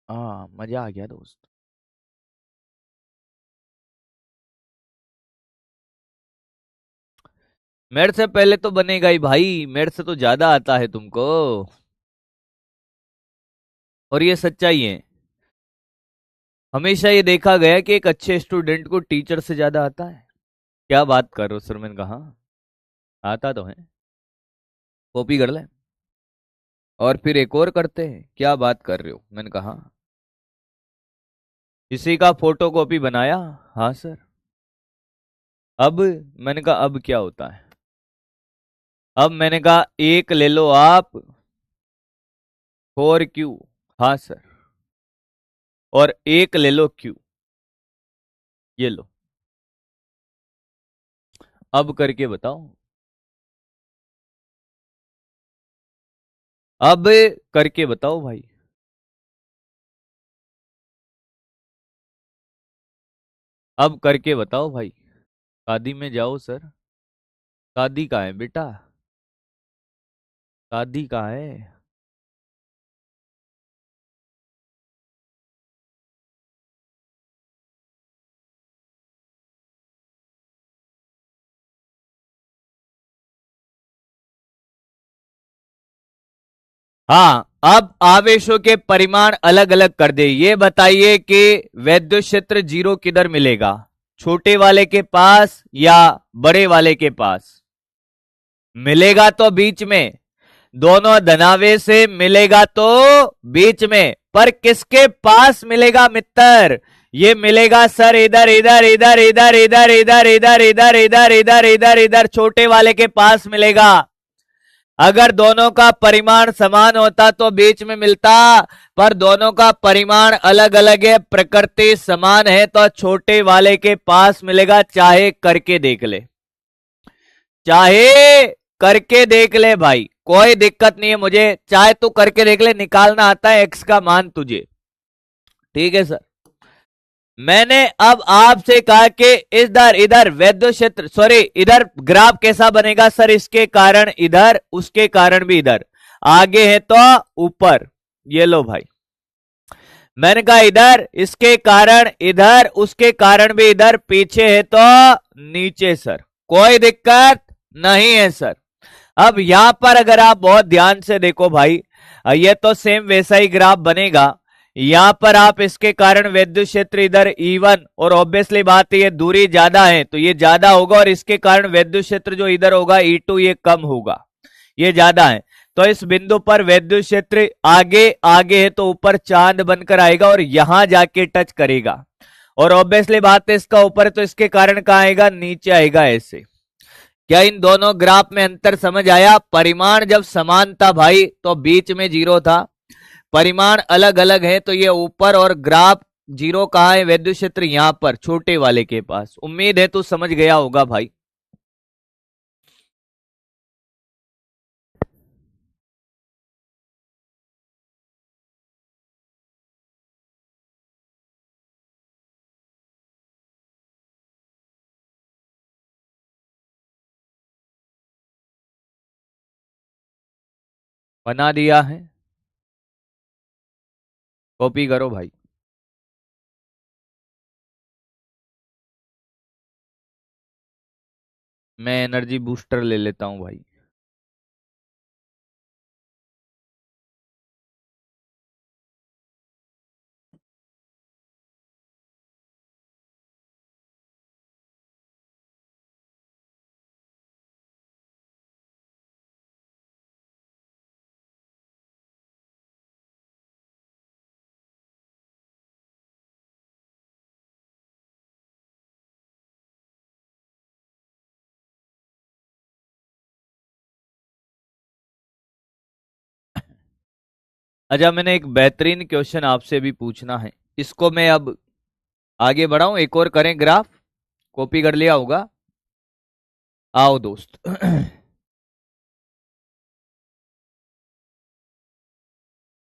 हाँ, मजा आ गया दोस्त। मेरे से पहले तो बनेगा ही भाई, मेरे से तो ज्यादा आता है तुमको, और ये सच्चाई है। हमेशा ये देखा गया कि एक अच्छे स्टूडेंट को टीचर से ज्यादा आता है। क्या बात कर रहे हो सर? मैंने कहा आता तो है, कॉपी कर ले। और फिर एक और करते हैं, क्या बात कर रहे हो? मैंने कहा किसी का फोटो कॉपी बनाया, हाँ सर। अब मैंने कहा अब क्या होता है? अब मैंने कहा एक ले लो आप, 4Q, हाँ सर, और एक ले लो Q, ये लो। अब करके बताओ, अब करके बताओ भाई। अब करके बताओ भाई। शादी में जाओ सर। शादी कहाँ है बेटा? शादी कहाँ है? हाँ, अब आवेशों के परिमाण अलग अलग कर दे। ये बताइए कि वैद्युत क्षेत्र जीरो किधर मिलेगा, छोटे वाले के पास या बड़े वाले के पास? मिलेगा तो बीच में। दोनों धनावेश से मिलेगा तो बीच में, पर किसके पास मिलेगा मित्र? ये मिलेगा सर इधर इधर इधर इधर इधर इधर इधर इधर इधर इधर इधर इधर छोटे वाले के पास मिलेगा। अगर दोनों का परिमाण समान होता तो बीच में मिलता, पर दोनों का परिमाण अलग अलग है, प्रकृति समान है, तो छोटे वाले के पास मिलेगा। चाहे करके देख ले, चाहे करके देख ले भाई, कोई दिक्कत नहीं है मुझे, चाहे तू करके देख ले, निकालना आता है एक्स का मान तुझे। ठीक है सर। मैंने अब आपसे कहा कि इधर इधर वैद्युत क्षेत्र, सॉरी इधर ग्राफ कैसा बनेगा सर? इसके कारण इधर, उसके कारण भी इधर, आगे है तो ऊपर। ये लो भाई, मैंने कहा इधर, इसके कारण इधर, उसके कारण भी इधर, पीछे है तो नीचे सर, कोई दिक्कत नहीं है सर। अब यहां पर अगर आप बहुत ध्यान से देखो भाई, ये तो सेम वैसा ही ग्राफ बनेगा। यहां पर आप इसके कारण विद्युत क्षेत्र इधर E1, और ऑब्वियसली बात है ये दूरी ज्यादा है तो ये ज्यादा होगा, और इसके कारण विद्युत क्षेत्र जो इधर होगा E2 ये कम होगा, ये ज्यादा है। तो इस बिंदु पर विद्युत क्षेत्र आगे आगे है तो ऊपर चांद बनकर आएगा और यहां जाके टच करेगा, और ऑब्वियसली बात है इसका ऊपर है तो इसके कारण कहां आएगा? नीचे आएगा ऐसे। क्या इन दोनों ग्राफ में अंतर समझ आया? परिमाण जब समान था भाई तो बीच में जीरो था, परिमाण अलग अलग है तो ये ऊपर, और ग्राफ जीरो कहाँ है? विद्युत क्षेत्र यहां पर छोटे वाले के पास। उम्मीद है तू समझ गया होगा भाई। बना दिया है, कॉपी करो भाई। मैं एनर्जी बूस्टर ले लेता हूं भाई। अच्छा, मैंने एक बेहतरीन क्वेश्चन आपसे भी पूछना है, इसको मैं अब आगे बढ़ाऊं, एक और करें ग्राफ? कॉपी कर लिया होगा, आओ दोस्त।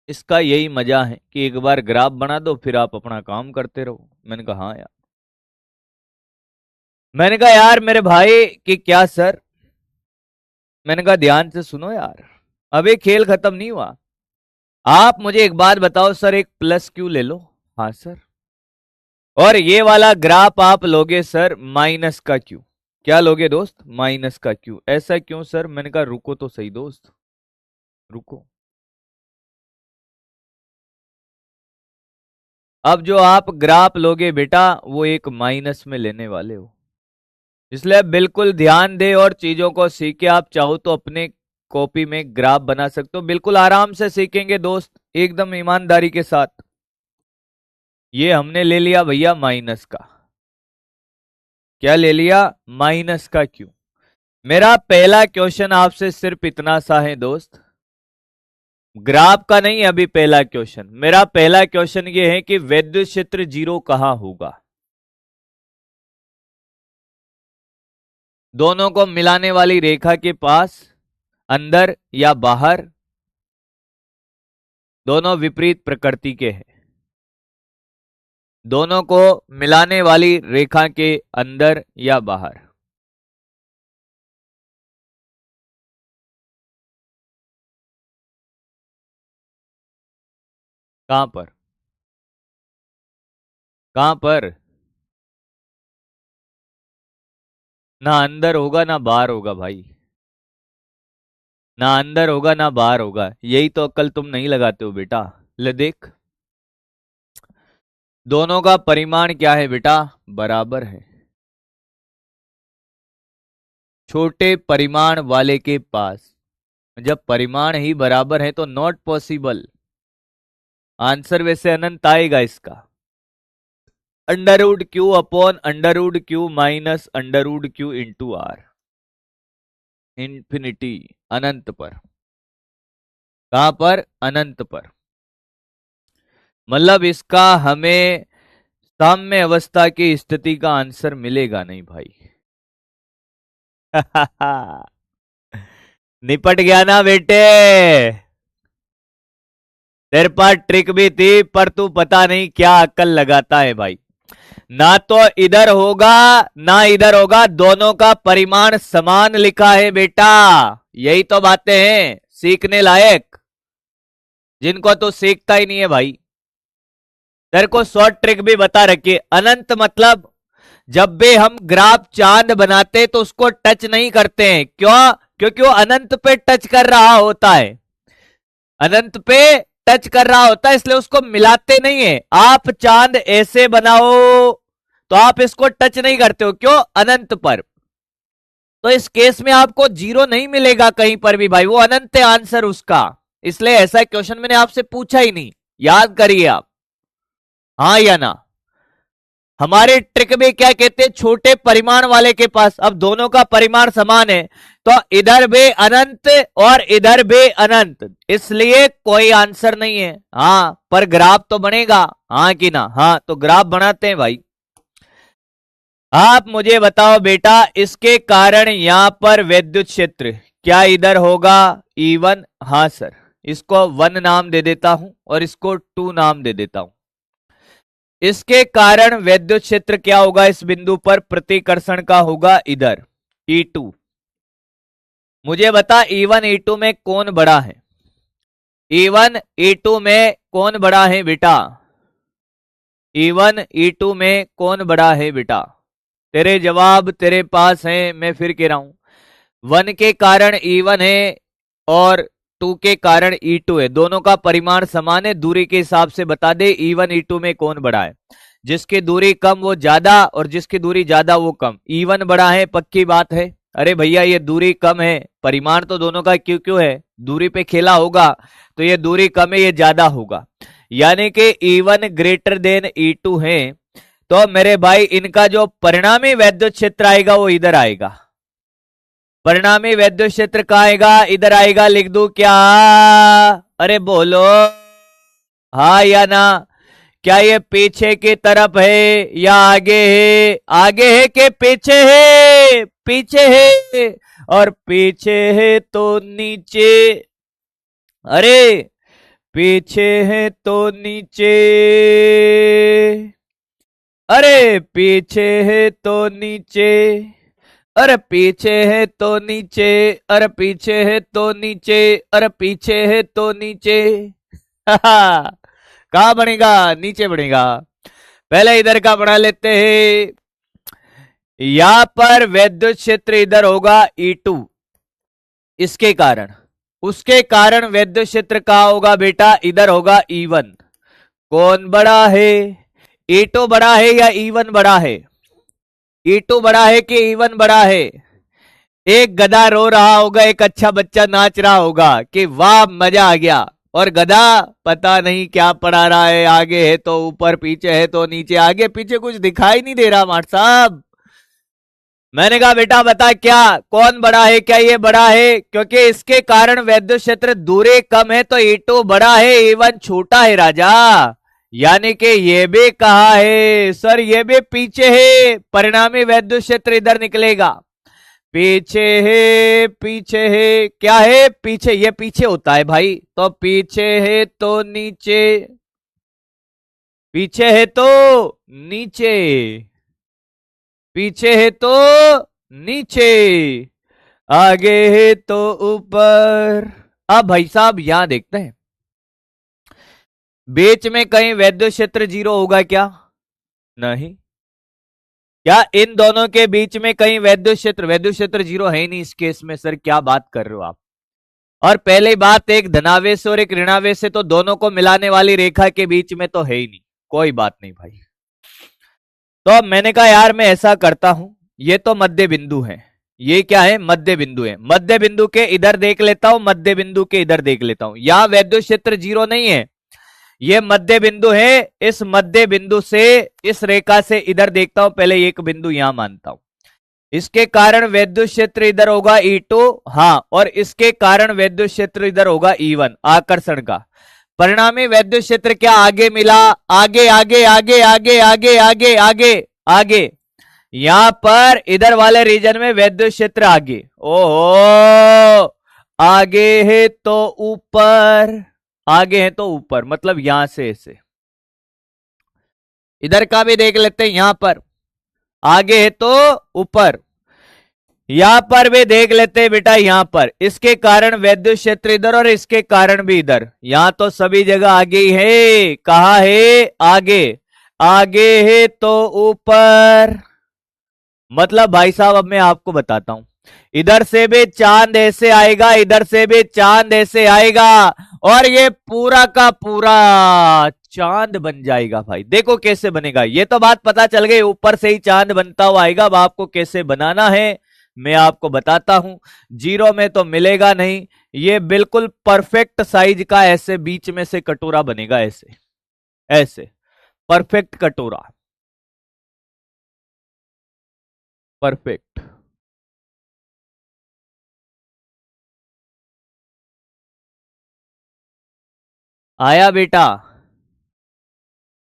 इसका यही मजा है कि एक बार ग्राफ बना दो फिर आप अपना काम करते रहो। मैंने कहा हाँ यार, मैंने कहा यार मेरे भाई कि क्या सर, मैंने कहा ध्यान से सुनो यार, अभी खेल खत्म नहीं हुआ। आप मुझे एक बात बताओ सर, एक प्लस क्यू ले लो। हाँ सर। और ये वाला ग्राफ आप लोगे सर माइनस का क्यू। क्या लोगे दोस्त? माइनस का क्यू। ऐसा क्यों सर? मैंने कहा रुको तो सही दोस्त, रुको। अब जो आप ग्राफ लोगे बेटा वो एक माइनस में लेने वाले हो, इसलिए बिल्कुल ध्यान दे और चीजों को सीखे। आप चाहो तो अपने कॉपी में ग्राफ बना सकते हो, बिल्कुल आराम से सीखेंगे दोस्त, एकदम ईमानदारी के साथ। ये हमने ले लिया भैया माइनस का, क्या ले लिया? माइनस का क्यू। मेरा पहला क्वेश्चन आपसे सिर्फ इतना सा है दोस्त, ग्राफ का नहीं। अभी पहला क्वेश्चन, मेरा पहला क्वेश्चन ये है कि विद्युत क्षेत्र जीरो कहां होगा? दोनों को मिलाने वाली रेखा के पास, अंदर या बाहर? दोनों विपरीत प्रकृति के हैं, दोनों को मिलाने वाली रेखा के अंदर या बाहर? कहां पर? कहां पर? ना अंदर होगा ना बाहर होगा भाई, ना अंदर होगा ना बाहर होगा। यही तो अक्ल तुम नहीं लगाते हो बेटा। ले देख, दोनों का परिमाण क्या है बेटा? बराबर है। छोटे परिमाण वाले के पास जब परिमाण ही बराबर है तो नॉट पॉसिबल। आंसर वैसे अनंत आएगा इसका। √Q upon √Q minus √Q into R, infinity, अनंत पर। कहां पर? अनंत पर। मतलब इसका हमें साम्य अवस्था की स्थिति का आंसर मिलेगा नहीं भाई। निपट गया ना बेटे। तेरे पास ट्रिक भी थी पर तू पता नहीं क्या अक्ल लगाता है भाई। ना तो इधर होगा ना इधर होगा, दोनों का परिमाण समान लिखा है बेटा। यही तो बातें हैं सीखने लायक, जिनको तो सीखता ही नहीं है भाई। तेरे को शॉर्ट ट्रिक भी बता रखी है। अनंत मतलब जब भी हम ग्राफ चांद बनाते तो उसको टच नहीं करते हैं। क्यों? क्योंकि वो अनंत पे टच कर रहा होता है, अनंत पे टच कर रहा होता है, इसलिए उसको मिलाते नहीं है। आप चांद ऐसे बनाओ तो आप इसको टच नहीं करते हो। क्यों? अनंत पर। तो इस केस में आपको जीरो नहीं मिलेगा कहीं पर भी भाई, वो अनंत है आंसर उसका। इसलिए ऐसा क्वेश्चन मैंने आपसे पूछा ही नहीं। याद करिए आप, हाँ या ना। हमारे ट्रिक में क्या कहते हैं? छोटे परिमाण वाले के पास अब दोनों का परिमाण समान है तो इधर भी अनंत और इधर भी अनंत, इसलिए कोई आंसर नहीं है। हाँ पर ग्राफ तो बनेगा, हाँ कि ना? हाँ तो ग्राफ बनाते हैं भाई। आप मुझे बताओ बेटा, इसके कारण यहां पर विद्युत क्षेत्र क्या इधर होगा? E1। हाँ सर, इसको 1 नाम दे देता हूं और इसको 2 नाम दे देता हूं। इसके कारण विद्युत क्षेत्र क्या होगा इस बिंदु पर? प्रतिकर्षण का होगा इधर E2। मुझे बता E1 E2 में कौन बड़ा है? E1 E2 में कौन बड़ा है बेटा? E1 E2 में कौन बड़ा है बेटा? तेरे जवाब तेरे पास हैं, मैं फिर कह रहा हूं। 1 के कारण E1 है और 2 के कारण E2 है। दोनों का परिमाण समान है, दूरी के हिसाब से बता दे E1 E2 में कौन बड़ा है। जिसकी दूरी कम वो ज्यादा और जिसकी दूरी ज्यादा वो कम। E1 बड़ा है, पक्की बात है। अरे भैया ये दूरी कम है, परिमाण तो दोनों का क्यों क्यों है, दूरी पे खेला होगा तो ये दूरी कम है, ये ज्यादा होगा। यानी कि E1 ग्रेटर देन E2 है। तो मेरे भाई इनका जो परिणामी विद्युत क्षेत्र आएगा वो इधर आएगा। परिणामी विद्युत क्षेत्र कहाँ आएगा? इधर आएगा। लिख दूं क्या? अरे बोलो हाँ या ना। क्या ये पीछे की तरफ है या आगे है? आगे है कि पीछे है? पीछे है। और पीछे है तो नीचे, अरे पीछे है तो नीचे, अरे पीछे है तो नीचे, अरे पीछे है तो नीचे, अरे पीछे है तो नीचे, अरे पीछे है तो नीचे। कहा बनेगा? नीचे बनेगा। पहले इधर का बना लेते हैं। यहां पर विद्युत क्षेत्र इधर होगा E2, इसके कारण। उसके कारण विद्युत क्षेत्र कहा होगा बेटा? इधर होगा E1। कौन बड़ा है? E2 बड़ा है या E1 बड़ा है? E2 बड़ा है कि E1 बड़ा है? एक गधा रो रहा होगा, एक अच्छा बच्चा नाच रहा होगा कि वाह मजा आ गया, और गधा पता नहीं क्या पढ़ा रहा है, आगे है तो ऊपर, पीछे है तो नीचे। आगे पीछे कुछ दिखाई नहीं दे रहा माट साहब। मैंने कहा बेटा बता क्या कौन बड़ा है? क्या ये बड़ा है? क्योंकि इसके कारण विद्युत क्षेत्र दूरी कम है तो E2 बड़ा है, E1 छोटा है राजा। यानी कि ये भी कहा है सर, ये भी पीछे है, परिणामी विद्युत क्षेत्र इधर निकलेगा। पीछे है, पीछे है, क्या है? पीछे, ये पीछे होता है भाई। तो पीछे है तो नीचे, पीछे है तो नीचे, पीछे है तो नीचे, आगे है तो ऊपर। अब भाई साहब यहां देखते हैं, बीच में कहीं विद्युत क्षेत्र 0 होगा क्या? नहीं। क्या इन दोनों के बीच में कहीं विद्युत क्षेत्र 0 है ही नहीं इस केस में। सर क्या बात कर रहे हो आप? और पहले बात, एक धनावेश और एक ऋणावेश है तो दोनों को मिलाने वाली रेखा के बीच में तो है ही नहीं। कोई बात नहीं भाई। तो अब मैंने कहा यार मैं ऐसा करता हूं, ये तो मध्य बिंदु है, ये क्या है, मध्य बिंदु है। मध्य बिंदु के इधर देख लेता हूं, मध्य बिंदु के इधर देख लेता हूं। यहां वैद्युत क्षेत्र 0 नहीं है, ये मध्य बिंदु है। इस मध्य बिंदु से इस रेखा से इधर देखता हूं, पहले एक बिंदु यहां मानता हूं। इसके कारण वैद्युत क्षेत्र इधर होगा E2, हाँ, और इसके कारण वैद्युत क्षेत्र इधर होगा E1, आकर्षण का। परिणामी वैद्युत क्षेत्र क्या आगे मिला, आगे आगे आगे आगे आगे आगे आगे आगे, यहां पर इधर वाले रीजन में वैद्युत क्षेत्र आगे, ओहो, आगे है तो ऊपर, आगे है तो ऊपर, मतलब यहां से ऐसे। इधर का भी देख लेते हैं, यहां पर आगे है तो ऊपर, यहां पर भी देख लेते हैं बेटा, यहां पर इसके कारण वैद्युत क्षेत्र इधर और इसके कारण भी इधर, यहां तो सभी जगह आगे ही है। कहा है, आगे, आगे है तो ऊपर। मतलब भाई साहब अब मैं आपको बताता हूं, इधर से भी चांद ऐसे आएगा, इधर से भी चांद ऐसे आएगा, और ये पूरा का पूरा चांद बन जाएगा। भाई देखो कैसे बनेगा, ये तो बात पता चल गई, ऊपर से ही चांद बनता हुआ आएगा। अब आपको कैसे बनाना है मैं आपको बताता हूं। 0 में तो मिलेगा नहीं, ये बिल्कुल परफेक्ट साइज का ऐसे बीच में से कटोरा बनेगा, ऐसे ऐसे परफेक्ट कटोरा, परफेक्ट। आया बेटा,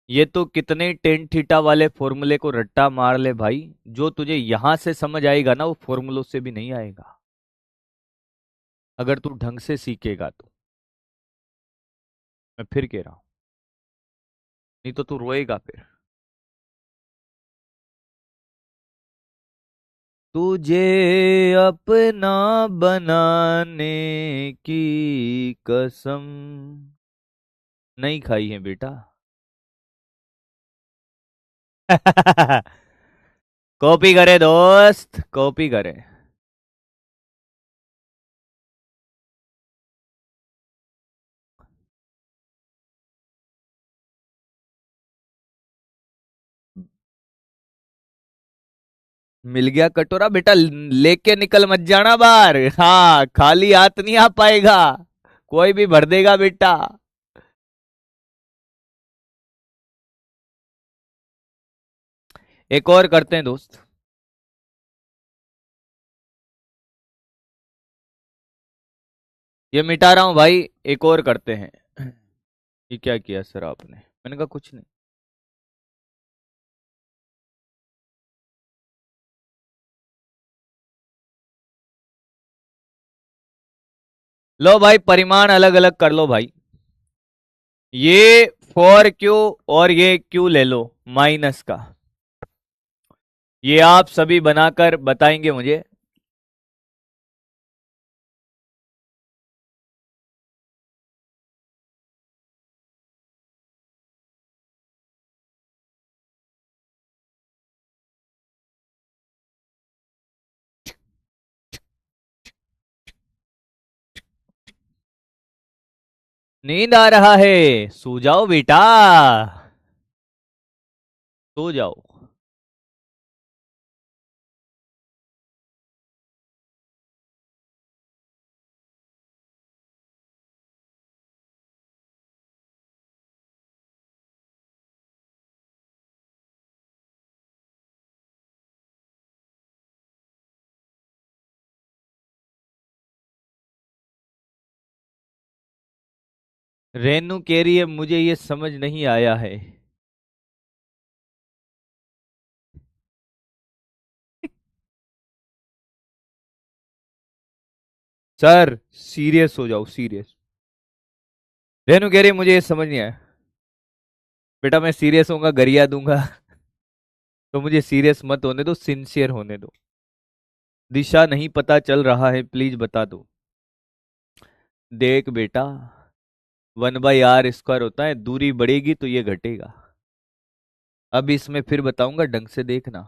ये तो कितने टेन थीटा वाले फॉर्मूले को रट्टा मार ले भाई, जो तुझे यहां से समझ आएगा ना वो फॉर्मूलों से भी नहीं आएगा, अगर तू ढंग से सीखेगा तो। मैं फिर कह रहा हूं, नहीं तो तू रोएगा फिर। तुझे अपना बनाने की कसम नहीं खाई है बेटा। कॉपी करे दोस्त, कॉपी करे। मिल गया कटोरा बेटा, लेके निकल मत जाना बाहर, हाँ, खाली हाथ नहीं आ पाएगा, कोई भी भर देगा बेटा। एक और करते हैं दोस्त, ये मिटा रहा हूं भाई, एक और करते हैं। ये क्या किया सर आपने, मैंने कहा कुछ नहीं। लो भाई, परिमाण अलग अलग कर लो भाई, ये 4Q और ये Q ले लो माइनस का, ये आप सभी बनाकर बताएंगे मुझे। नींद आ रहा है, सो जाओ बेटा, सो जाओ। रेनू कह रही है मुझे ये समझ नहीं आया है। सर सीरियस हो जाओ, सीरियस। रेनू कह रही है मुझे ये समझ नहीं आया। बेटा मैं सीरियस होऊंगा, गरिया दूंगा। तो मुझे सीरियस मत होने दो, सिंसियर होने दो। दिशा नहीं पता चल रहा है, प्लीज बता दो। देख बेटा, 1/r² होता है, दूरी बढ़ेगी तो ये घटेगा। अब इसमें फिर बताऊंगा, ढंग से देखना,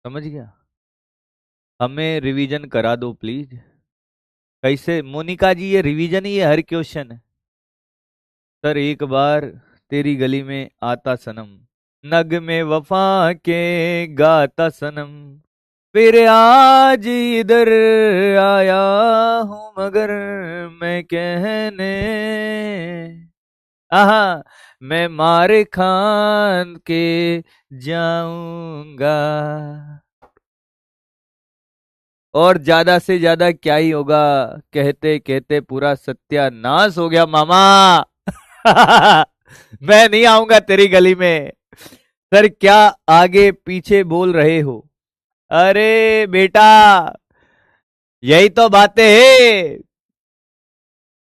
समझ गया। हमें रिवीजन करा दो प्लीज। कैसे मोनिका जी, ये रिवीजन ही है हर क्वेश्चन। सर एक बार तेरी गली में आता सनम, नग में वफा के गाता सनम, फिर आज इधर आया हूं मगर मैं कहने, आहा, मैं मार खान के जाऊंगा। और ज्यादा से ज्यादा क्या ही होगा, कहते कहते पूरा सत्यानाश हो गया मामा। मैं नहीं आऊंगा तेरी गली में। सर क्या आगे पीछे बोल रहे हो? अरे बेटा, यही तो बातें है।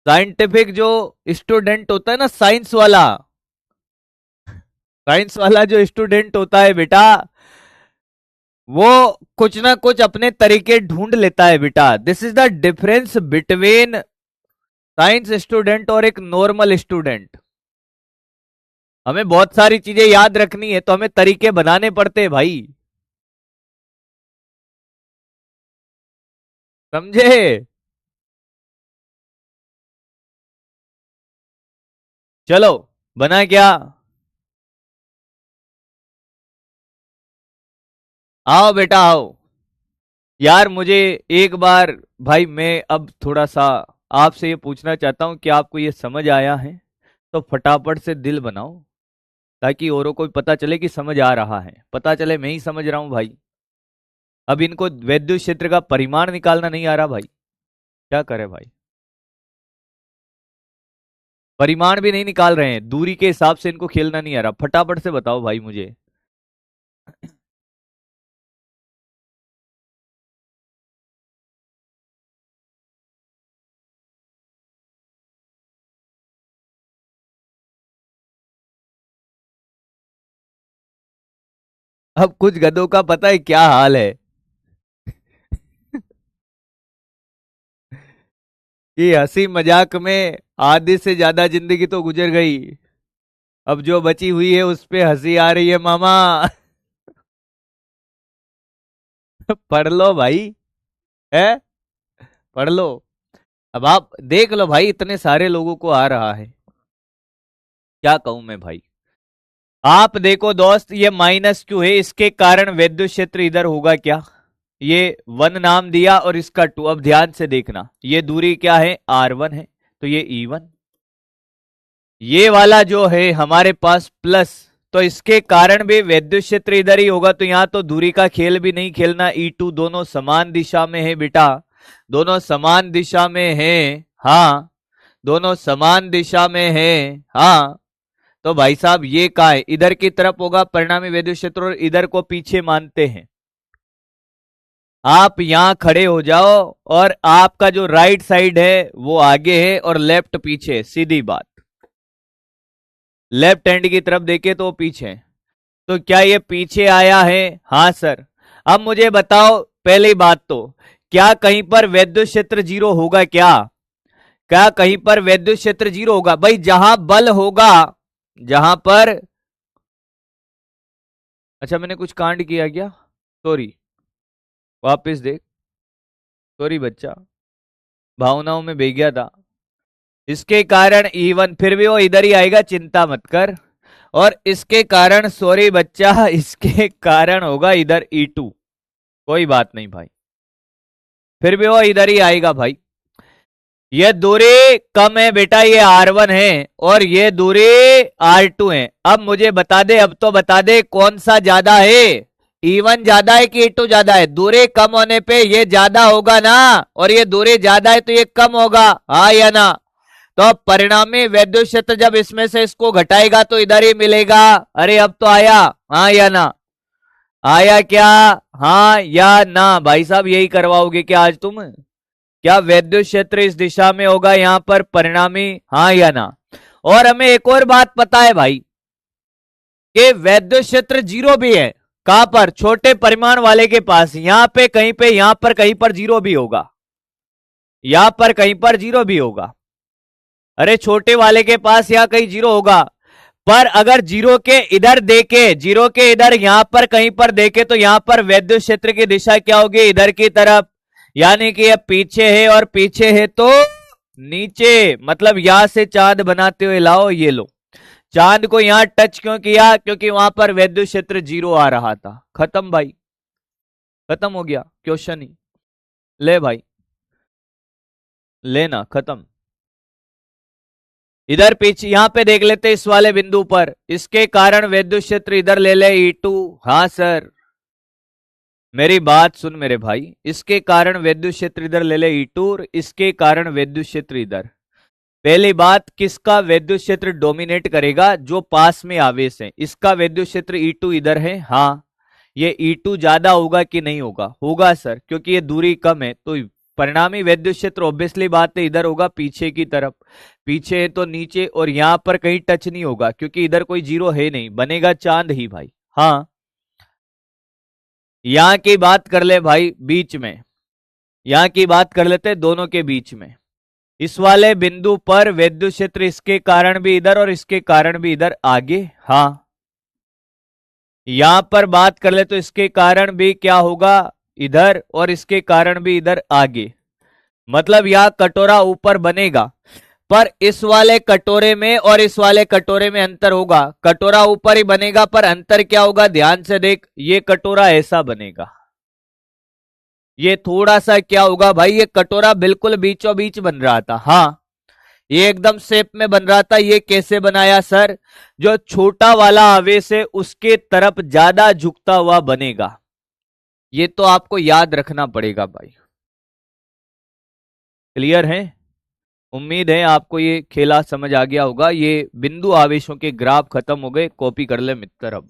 साइंटिफिक जो स्टूडेंट होता है ना, साइंस वाला जो स्टूडेंट होता है बेटा, वो कुछ ना कुछ अपने तरीके ढूंढ लेता है बेटा। This is the difference between science student और एक नॉर्मल स्टूडेंट। हमें बहुत सारी चीजें याद रखनी है तो हमें तरीके बनाने पड़ते हैं भाई, समझे? चलो, बना क्या? आओ बेटा आओ। यार मुझे एक बार, भाई मैं अब थोड़ा सा आपसे ये पूछना चाहता हूं कि आपको ये समझ आया है? तो फटाफट से दिल बनाओ, ताकि औरों को भी पता चले कि समझ आ रहा है, पता चले मैं ही समझ रहा हूं भाई। अब इनको वैद्युत क्षेत्र का परिमाण निकालना नहीं आ रहा भाई, क्या करे भाई? परिमाण भी नहीं निकाल रहे हैं, दूरी के हिसाब से इनको खेलना नहीं आ रहा। फटाफट से बताओ भाई मुझे। अब कुछ गधों का पता है क्या हाल है? कि हंसी मजाक में आधे से ज्यादा जिंदगी तो गुजर गई, अब जो बची हुई है उस पे हंसी आ रही है मामा। पढ़ लो भाई, है, पढ़ लो। अब आप देख लो भाई, इतने सारे लोगों को आ रहा है, क्या कहूं मैं भाई। आप देखो दोस्त, ये माइनस क्यों है? इसके कारण वैद्युत क्षेत्र इधर होगा क्या? ये 1 नाम दिया और इसका 2। अब ध्यान से देखना, ये दूरी क्या है? R1 है, तो ये E1। ये वाला जो है हमारे पास प्लस, तो इसके कारण भी वैद्युत क्षेत्र इधर ही होगा। तो यहां तो दूरी का खेल भी नहीं खेलना। E2 दोनों समान दिशा में है बेटा, दोनों समान दिशा में है। हाँ, दोनों समान दिशा में है। हाँ, तो भाई साहब ये का है, इधर की तरफ होगा परिणामी वैद्युत क्षेत्र, और इधर को पीछे मानते हैं। आप यहां खड़े हो जाओ और आपका जो राइट साइड है वो आगे है और लेफ्ट पीछे, सीधी बात। लेफ्ट हैंड की तरफ देखे तो पीछे, तो क्या ये पीछे आया है? हाँ सर। अब मुझे बताओ, पहली बात तो, क्या कहीं पर वैद्युत क्षेत्र 0 होगा क्या? क्या कहीं पर वैद्युत क्षेत्र 0 होगा? भाई जहां बल होगा, जहां पर, अच्छा मैंने कुछ कांड किया क्या? सॉरी, वापस देख। सॉरी बच्चा, भावनाओं में बह गया था। इसके कारण E1 फिर भी वो इधर ही आएगा, चिंता मत कर। और इसके कारण, सॉरी बच्चा, इसके कारण होगा इधर E2। कोई बात नहीं भाई, फिर भी वो इधर ही आएगा भाई। ये दूरी कम है बेटा, ये R1 है, और ये दूरी R2 है। अब मुझे बता दे, अब तो बता दे, कौन सा ज्यादा है? E1 ज्यादा है कि E2 ज्यादा है? दूरी कम होने पे ये ज्यादा होगा ना, और ये दूरी ज्यादा है तो ये कम होगा, हाँ या ना? तो अब परिणामी वैद्युत क्षेत्र जब इसमें से इसको घटाएगा तो इधर ही मिलेगा। अरे अब तो आया, हाँ या ना? आया क्या? हाँ या ना? भाई साहब यही करवाओगे क्या आज तुम? क्या वैद्युत क्षेत्र इस दिशा में होगा यहां पर परिणामी, हाँ या ना? और हमें एक और बात पता है भाई, कि वैद्युत क्षेत्र 0 भी है। कहां पर? छोटे परिमाण वाले के पास, यहां पे कहीं पे, यहां पर कहीं पर 0 भी होगा, यहां पर कहीं पर 0 भी होगा। अरे छोटे वाले के पास यहाँ कहीं 0 होगा, पर अगर 0 के इधर देखे, 0 के इधर यहां पर कहीं पर देखे, तो यहां पर वैद्युत क्षेत्र की दिशा क्या होगी? इधर की तरफ। यानी कि ये पीछे है, और पीछे है तो नीचे, मतलब यहां से चांद बनाते हुए लाओ, ये लो, चांद को यहां टच क्यों किया? क्योंकि वहां पर विद्युत क्षेत्र 0 आ रहा था। खत्म भाई, खत्म हो गया क्वेश्चन ही। ले भाई, लेना खत्म। इधर पीछे यहां पे देख लेते इस वाले बिंदु पर, इसके कारण विद्युत क्षेत्र इधर ले ले E2। हाँ सर, मेरी बात सुन मेरे भाई, इसके कारण विद्युत क्षेत्र इधर ले ले E2 और इसके कारण विद्युत क्षेत्र इधर। पहली बात, किसका विद्युत क्षेत्र डोमिनेट करेगा? जो पास में आवेश है, इसका विद्युत क्षेत्र E2 इधर है। हाँ, ये E2 ज्यादा होगा कि नहीं होगा? होगा सर, क्योंकि ये दूरी कम है, तो परिणामी विद्युत क्षेत्र ऑब्वियसली बात है इधर होगा, पीछे की तरफ। पीछे है तो नीचे, और यहां पर कहीं टच नहीं होगा क्योंकि इधर कोई जीरो है नहीं, बनेगा चांद ही भाई। हाँ, यहां की बात कर ले भाई, बीच में यहां की बात कर लेते दोनों के बीच में। इस वाले बिंदु पर विद्युत क्षेत्र इसके कारण भी इधर और इसके कारण भी इधर आगे। हाँ, यहां पर बात कर ले तो इसके कारण भी क्या होगा? इधर, और इसके कारण भी इधर आगे। मतलब यह कटोरा ऊपर बनेगा, पर इस वाले कटोरे में और इस वाले कटोरे में अंतर होगा। कटोरा ऊपर ही बनेगा, पर अंतर क्या होगा? ध्यान से देख, ये कटोरा ऐसा बनेगा, ये थोड़ा सा क्या होगा भाई? ये कटोरा बिल्कुल बीचों बीच बन रहा था। हाँ, ये एकदम शेप में बन रहा था। ये कैसे बनाया सर? जो छोटा वाला आवेश है उसके तरफ ज्यादा झुकता हुआ बनेगा। ये तो आपको याद रखना पड़ेगा भाई। क्लियर है? उम्मीद है आपको ये खेला समझ आ गया होगा। ये बिंदु आवेशों के ग्राफ खत्म हो गए, कॉपी कर ले मित्र। अब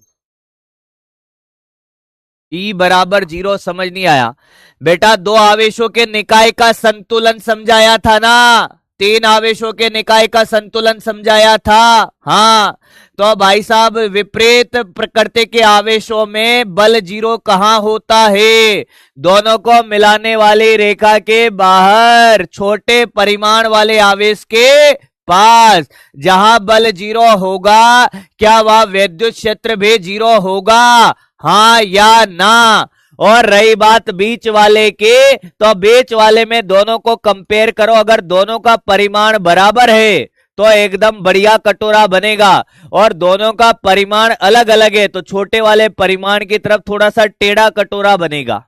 E बराबर 0 समझ नहीं आया बेटा? दो आवेशों के निकाय का संतुलन समझाया था ना, तीन आवेशों के निकाय का संतुलन समझाया था। हाँ, तो भाई साहब, विपरीत प्रकृति के आवेशों में बल 0 कहां होता है? दोनों को मिलाने वाली रेखा के बाहर, छोटे परिमाण वाले आवेश के पास। जहां बल 0 होगा, क्या वह विद्युत क्षेत्र भी 0 होगा? हाँ या ना? और रही बात बीच वाले की, तो बीच वाले में दोनों को कंपेयर करो। अगर दोनों का परिमाण बराबर है तो एकदम बढ़िया कटोरा बनेगा, और दोनों का परिमाण अलग अलग है तो छोटे वाले परिमाण की तरफ थोड़ा सा टेढ़ा कटोरा बनेगा।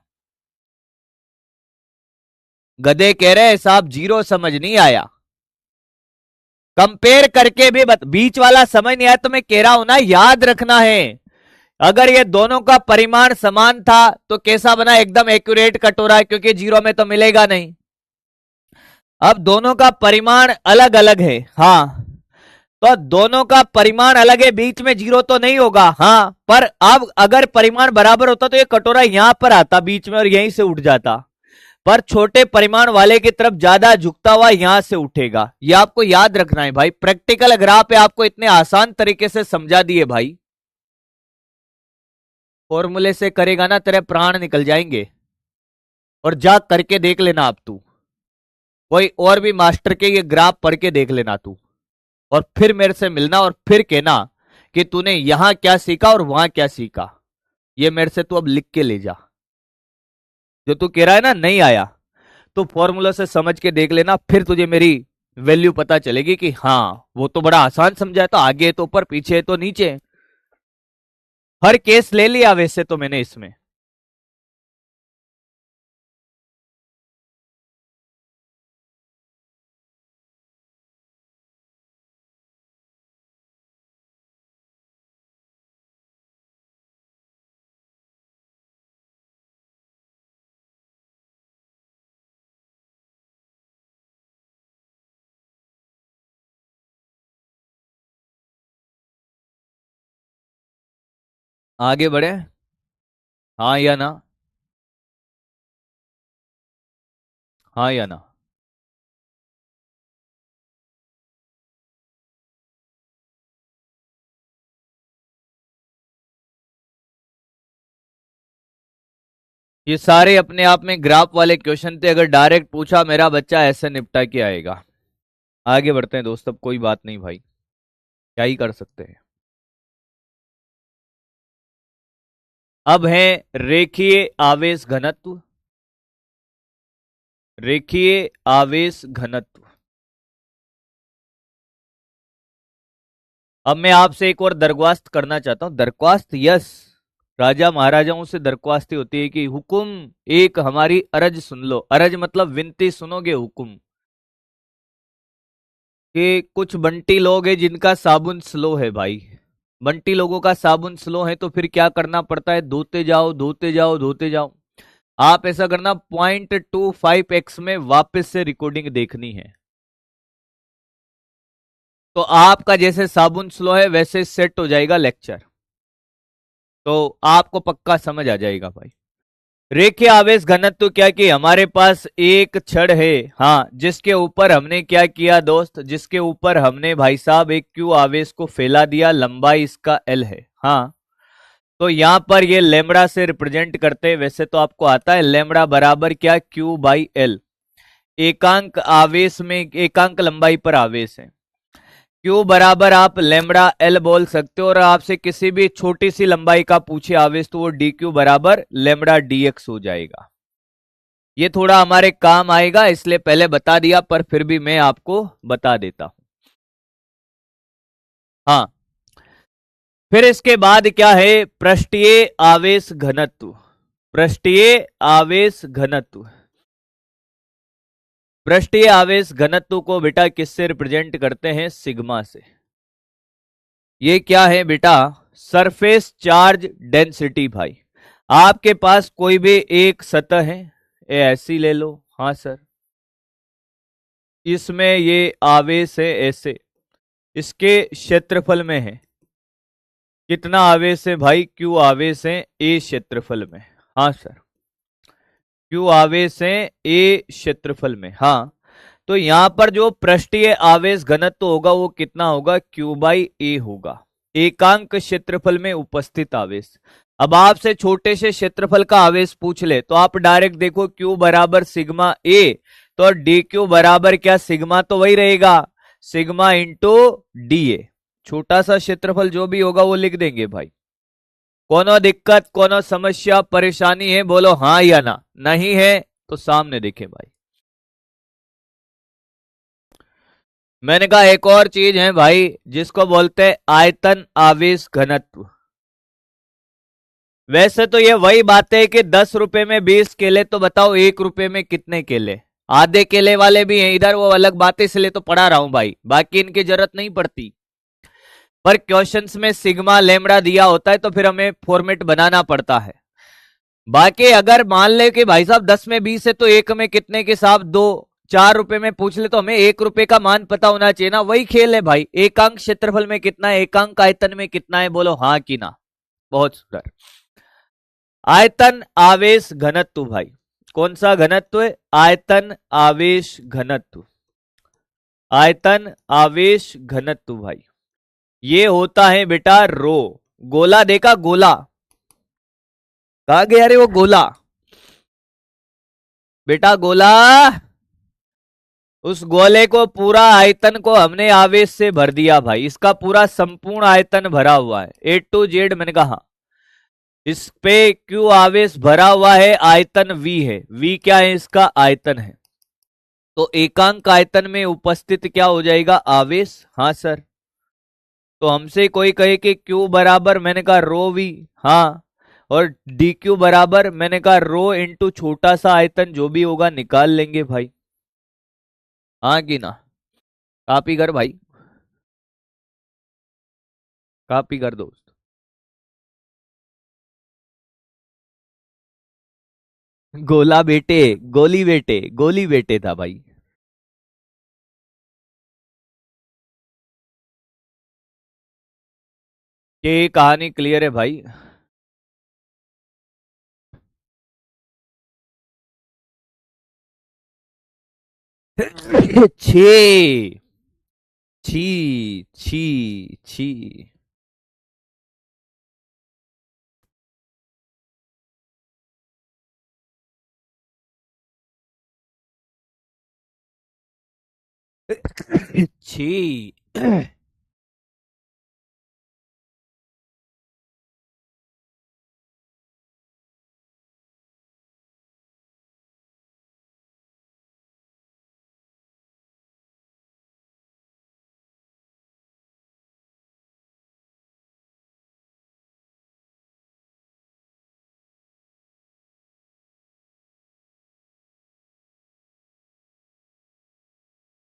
गधे कह रहे साहब 0 समझ नहीं आया। कंपेयर करके भी बीच वाला समझ नहीं आया तो मैं कह रहा हूं ना, याद रखना है। अगर ये दोनों का परिमाण समान था तो कैसा बना? एकदम एक्यूरेट कटोरा, क्योंकि 0 में तो मिलेगा नहीं। अब दोनों का परिमाण अलग अलग है। हाँ, तो दोनों का परिमाण अलग है, बीच में 0 तो नहीं होगा। हाँ, पर अब अगर परिमाण बराबर होता तो ये कटोरा यहां पर आता बीच में और यहीं से उठ जाता, पर छोटे परिमाण वाले की तरफ ज्यादा झुकता हुआ यहां से उठेगा। ये आपको याद रखना है भाई। प्रैक्टिकल ग्राफ आपको इतने आसान तरीके से समझा दिए भाई। फॉर्मूले से करेगा ना, तेरे प्राण निकल जाएंगे। और जा करके देख लेना अब तू, कोई और भी मास्टर के ये ग्राफ पढ़ के देख लेना तू, और फिर मेरे से मिलना और फिर कहना कि तूने यहां क्या सीखा और वहां क्या सीखा। ये मेरे से तू अब लिख के ले जा। जो तू कह रहा है ना नहीं आया, तो फॉर्मूला से समझ के देख लेना, फिर तुझे मेरी वैल्यू पता चलेगी कि हाँ वो तो बड़ा आसान समझा है, तो आगे तो ऊपर, पीछे तो नीचे। हर केस ले लिया वैसे तो मैंने इसमें। आगे बढ़े? हाँ या ना? हाँ या ना? ये सारे अपने आप में ग्राफ वाले क्वेश्चन थे। अगर डायरेक्ट पूछा मेरा बच्चा ऐसे निपटा के आएगा। आगे बढ़ते हैं दोस्त, अब कोई बात नहीं भाई, क्या ही कर सकते हैं। अब है रेखीय आवेश घनत्व। रेखीय आवेश घनत्व। अब मैं आपसे एक और दरख्वास्त करना चाहता हूं। दरख्वास्त, यस, राजा महाराजाओं से दरख्वास्त होती है कि हुकुम, एक हमारी अरज सुन लो। अरज मतलब विनती, सुनोगे हुकुम। कि कुछ बंटी लोग हैं जिनका साबुन स्लो है भाई। बंटी लोगों का साबुन स्लो है तो फिर क्या करना पड़ता है, धोते जाओ धोते जाओ धोते जाओ। आप ऐसा करना, 0.25x में वापस से रिकॉर्डिंग देखनी है। तो आपका जैसे साबुन स्लो है वैसे सेट हो जाएगा लेक्चर। तो आपको पक्का समझ आ जाएगा भाई। रेखीय आवेश घनत्व क्या, कि हमारे पास एक छड़ है, हाँ, जिसके ऊपर हमने क्या किया दोस्त, जिसके ऊपर हमने भाई साहब एक क्यू आवेश को फैला दिया, लंबाई इसका एल है, हाँ। तो यहां पर ये लेमड़ा से रिप्रेजेंट करते हैं। वैसे तो आपको आता है लेमड़ा बराबर क्या, क्यू बाई एल। एकांक आवेश में एकांक लंबाई पर आवेश है। क्यू बराबर आप लेमड़ा एल बोल सकते हो। और आपसे किसी भी छोटी सी लंबाई का पूछे आवेश तो वो डी क्यू बराबर लेमड़ा डी एक्स हो जाएगा। ये थोड़ा हमारे काम आएगा इसलिए पहले बता दिया, पर फिर भी मैं आपको बता देता हूं। हाँ, फिर इसके बाद क्या है, पृष्ठीय आवेश घनत्व। पृष्ठीय आवेश घनत्व, पृष्ठीय आवेश घनत्व को बेटा किससे रिप्रेजेंट करते हैं, सिग्मा से। ये क्या है बेटा, सरफेस चार्ज डेंसिटी भाई। आपके पास कोई भी एक सतह है, ये ऐसी ले लो, हाँ सर, इसमें ये आवेश है ऐसे, इसके क्षेत्रफल में है, कितना आवेश है भाई, क्यू आवेश है ए क्षेत्रफल में, हाँ सर, क्यू आवेश है ए क्षेत्रफल में, हाँ। तो यहां पर जो पृष्ठीय आवेश घनत्व होगा वो कितना होगा, क्यू बाई ए होगा, एकांक क्षेत्रफल में उपस्थित आवेश। अब आपसे छोटे से क्षेत्रफल का आवेश पूछ ले तो आप डायरेक्ट देखो क्यू बराबर सिग्मा ए, तो डी क्यू बराबर क्या, सिग्मा तो वही रहेगा, सिग्मा इंटू डी ए। छोटा सा क्षेत्रफल जो भी होगा वो लिख देंगे भाई। कोनो दिक्कत, कोनो समस्या परेशानी है, बोलो हाँ या ना, नहीं है तो सामने देखे भाई। मैंने कहा एक और चीज है भाई जिसको बोलते हैं आयतन आवेश घनत्व। वैसे तो ये वही बात है कि 10 रुपए में 20 केले, तो बताओ 1 रुपए में कितने केले। आधे केले वाले भी हैं इधर, वो अलग बात है, इसलिए तो पढ़ा रहा हूं भाई, बाकी इनकी जरूरत नहीं पड़ती। पर क्वेश्चंस में सिग्मा लेमड़ा दिया होता है तो फिर हमें फॉर्मेट बनाना पड़ता है। बाकी अगर मान ले कि भाई साहब 10 में 20 है तो एक में कितने के साथ, 2, 4 रुपए में पूछ ले तो हमें 1 रुपए का मान पता होना चाहिए ना। वही खेल है भाई, एकांक क्षेत्रफल में कितना है, एकांक आयतन में कितना है, बोलो हाँ कि ना। बहुत सुंदर। आयतन आवेश घनत्व भाई, कौन सा घनत्व है, आयतन आवेश घनत्व। आयतन आवेश घनत्व भाई ये होता है बेटा रो। गोला देखा, गोला कहा गया रे वो गोला, बेटा गोला, उस गोले को पूरा आयतन को हमने आवेश से भर दिया भाई, इसका पूरा संपूर्ण आयतन भरा हुआ है ए टू जेड। मैंने कहा इस पे क्यू आवेश भरा हुआ है, आयतन वी है, वी क्या है, इसका आयतन है। तो एकांक आयतन में उपस्थित क्या हो जाएगा, आवेश, हाँ सर। तो हमसे कोई कहे कि क्यू बराबर, मैंने कहा रो वी, हाँ, और डी क्यू बराबर, मैंने कहा रो इंटू छोटा सा आयतन जो भी होगा निकाल लेंगे भाई, हाँ कि ना। कॉपी कर भाई, कॉपी कर दोस्त। गोला बेटे, गोली बेटे, गोली बेटे था भाई। ये कहानी क्लियर है भाई। छी, छी, छी, छी। छी।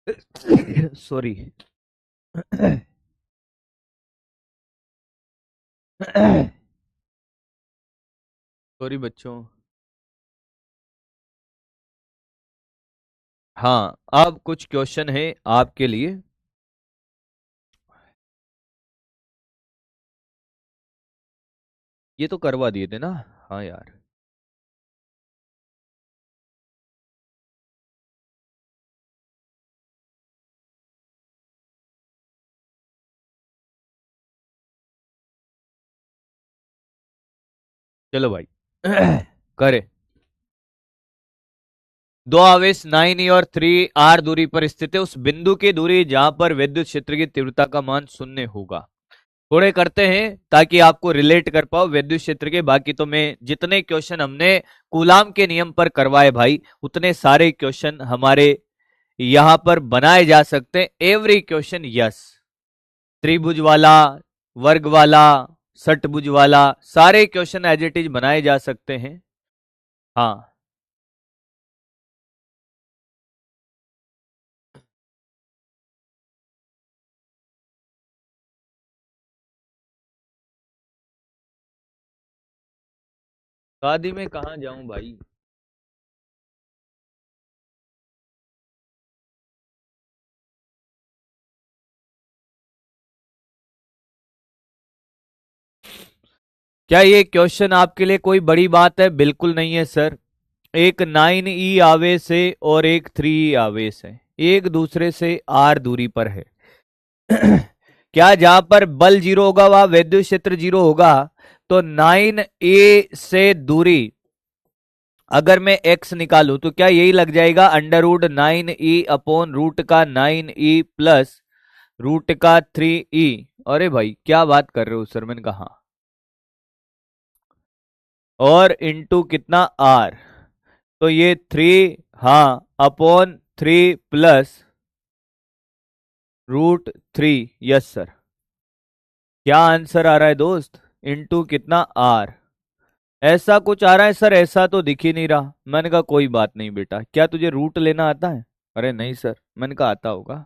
सॉरी। सॉरी बच्चों। हाँ, अब कुछ क्वेश्चन है आपके लिए। ये तो करवा दिए थे ना। हाँ यार। चलो भाई। करे। दो आवेश 9e और 3r दूरी पर स्थित है, उस बिंदु की दूरी जहां पर विद्युत क्षेत्र की तीव्रता का मान शून्य होगा। थोड़े करते हैं ताकि आपको रिलेट कर पाओ विद्युत क्षेत्र के। बाकी तो मैं जितने क्वेश्चन हमने कूलाम के नियम पर करवाए भाई, उतने सारे क्वेश्चन हमारे यहां पर बनाए जा सकते हैं। Every question yes. त्रिभुज वाला, वर्ग वाला, षटभुज वाला, सारे क्वेश्चन एज इट इज बनाए जा सकते हैं। हाँ। शादी में कहाँ जाऊं भाई। क्या ये क्वेश्चन आपके लिए कोई बड़ी बात है? बिल्कुल नहीं है सर। एक 9e आवेश है और एक 3e आवेश है, एक दूसरे से r दूरी पर है। क्या जहां पर बल जीरो होगा वहां विद्युत क्षेत्र जीरो होगा? तो 9a से दूरी अगर मैं x निकालूं तो क्या यही लग जाएगा √9e अपॉन रूट का 9e प्लस रूट का 3e। अरे भाई क्या बात कर रहे हो सर, मैंने कहा हाँ। और इंटू कितना r, तो ये 3, हाँ, अपॉन 3 प्लस √3। Yes sir. क्या आंसर आ रहा है दोस्त? इंटू कितना r। ऐसा कुछ आ रहा है सर? ऐसा तो दिख ही नहीं रहा। मैंने कहा कोई बात नहीं बेटा, क्या तुझे रूट लेना आता है? अरे नहीं सर। मैंने कहा आता होगा।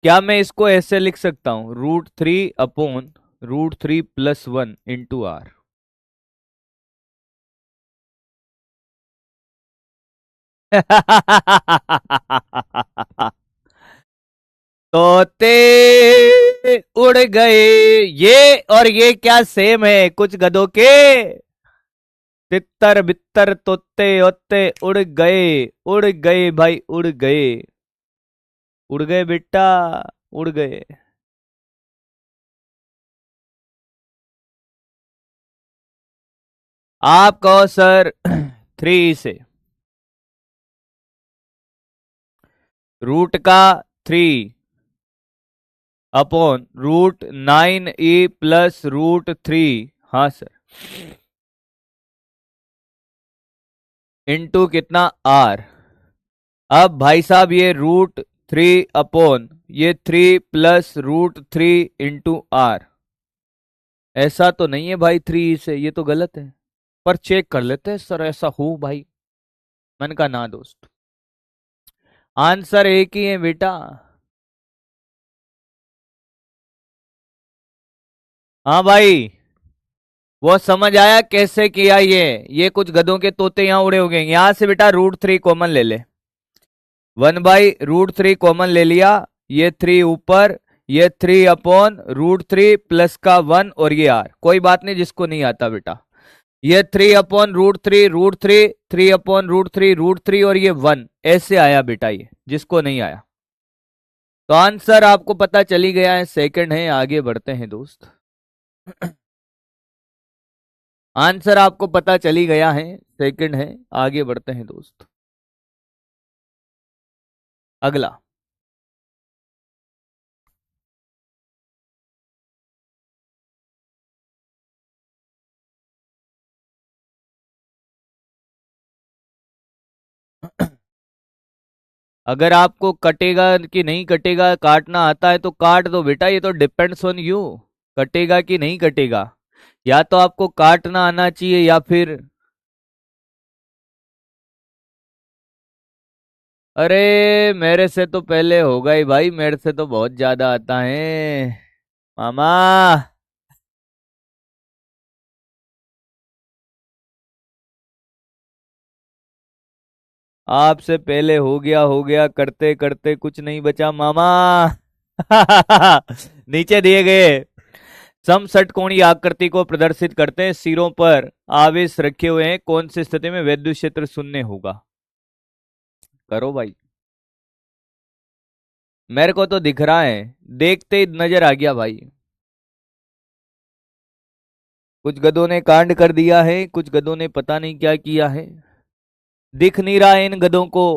क्या मैं इसको ऐसे लिख सकता हूं, √3 अपॉन √3 प्लस 1 इंटू r। तोते उड़ गए। ये और ये क्या सेम है कुछ गधों के? तितर बितर तोते ओते उड़ गए भाई, उड़ गए बेटा, उड़ गए। आप कहो सर। 3 से रूट का 3 अपॉन √9e प्लस √3। हाँ सर। इंटू कितना r। अब भाई साहब ये √3 अपॉन ये 3 प्लस √3 इंटू r। ऐसा तो नहीं है भाई 3 से, ये तो गलत है। पर चेक कर लेते हैं सर, ऐसा हो भाई। मैंने कहा ना दोस्त, आंसर एक ही है बेटा। हाँ भाई, वो समझ आया कैसे किया ये कुछ गधों के तोते यहाँ उड़े हो गए। यहां से बेटा √3 कॉमन ले ले। 1/√3 कॉमन ले लिया। ये 3 ऊपर, ये 3 अपॉन √3 प्लस का 1 और ये r। कोई बात नहीं, जिसको नहीं आता बेटा। ये 3 अपॉन √3 √3, 3 अपॉन √3 √3 और ये 1 ऐसे आया बेटा, ये जिसको नहीं आया। तो आंसर आपको पता चली गया है, सेकंड है। आगे बढ़ते हैं दोस्त। आंसर आपको पता चली गया है, सेकंड है। आगे बढ़ते हैं दोस्त। अगला। अगर आपको कटेगा कि नहीं कटेगा काटना आता है तो काट दो बेटा, ये तो डिपेंड्स ऑन यू। कटेगा कि नहीं कटेगा, या तो आपको काटना आना चाहिए या फिर अरे मेरे से तो पहले होगा ही भाई, मेरे से तो बहुत ज्यादा आता है मामा। आपसे पहले हो गया करते करते कुछ नहीं बचा मामा। नीचे दिए गए समषटकोणीय आकृति को प्रदर्शित करते हैं, सिरों पर आवेश रखे हुए हैं, कौन सी स्थिति में विद्युत क्षेत्र शून्य होगा? करो भाई। मेरे को तो दिख रहा है, देखते ही नजर आ गया भाई। कुछ गधों ने कांड कर दिया है, कुछ गधों ने पता नहीं क्या किया है, दिख नहीं रहा है इन गधों को।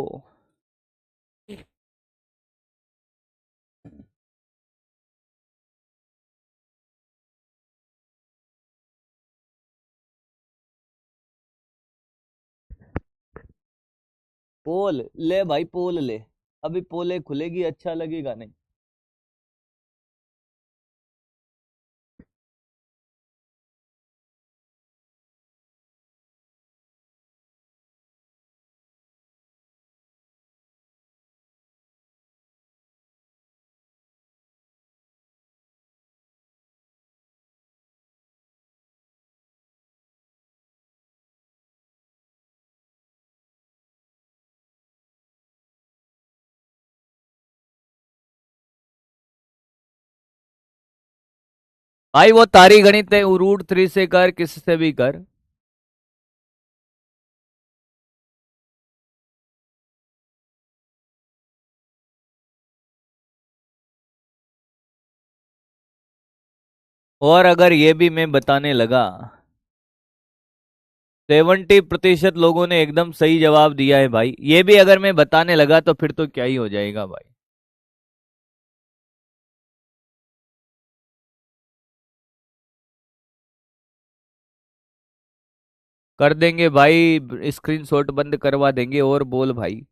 पोल ले भाई, पोल ले। अभी पोले खुलेगी, अच्छा लगेगा नहीं। भाई वो तारी गणित है, √3 से कर, किससे भी कर। और अगर ये भी मैं बताने लगा, 70% लोगों ने एकदम सही जवाब दिया है भाई, ये भी अगर मैं बताने लगा तो फिर तो क्या ही हो जाएगा भाई। कर देंगे भाई, स्क्रीनशॉट बंद करवा देंगे, और बोल भाई।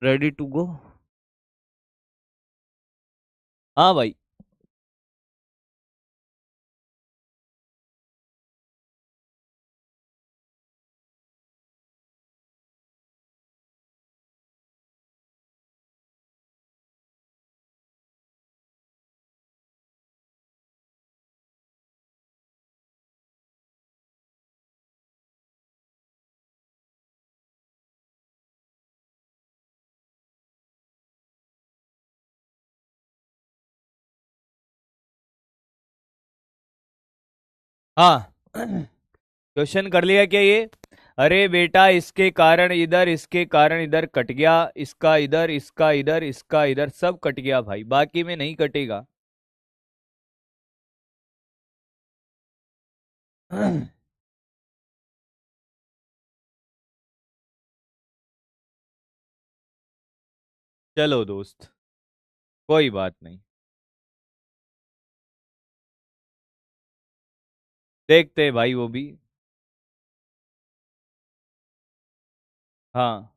Ready to go. हाँ भाई। हाँ। क्वेश्चन कर लिया क्या ये? अरे बेटा, इसके कारण इधर, इसके कारण इधर कट गया, इसका इधर, इसका इधर, इसका इधर, सब कट गया भाई, बाकी में नहीं कटेगा। चलो दोस्त, कोई बात नहीं, देखते हैं भाई वो भी। हाँ।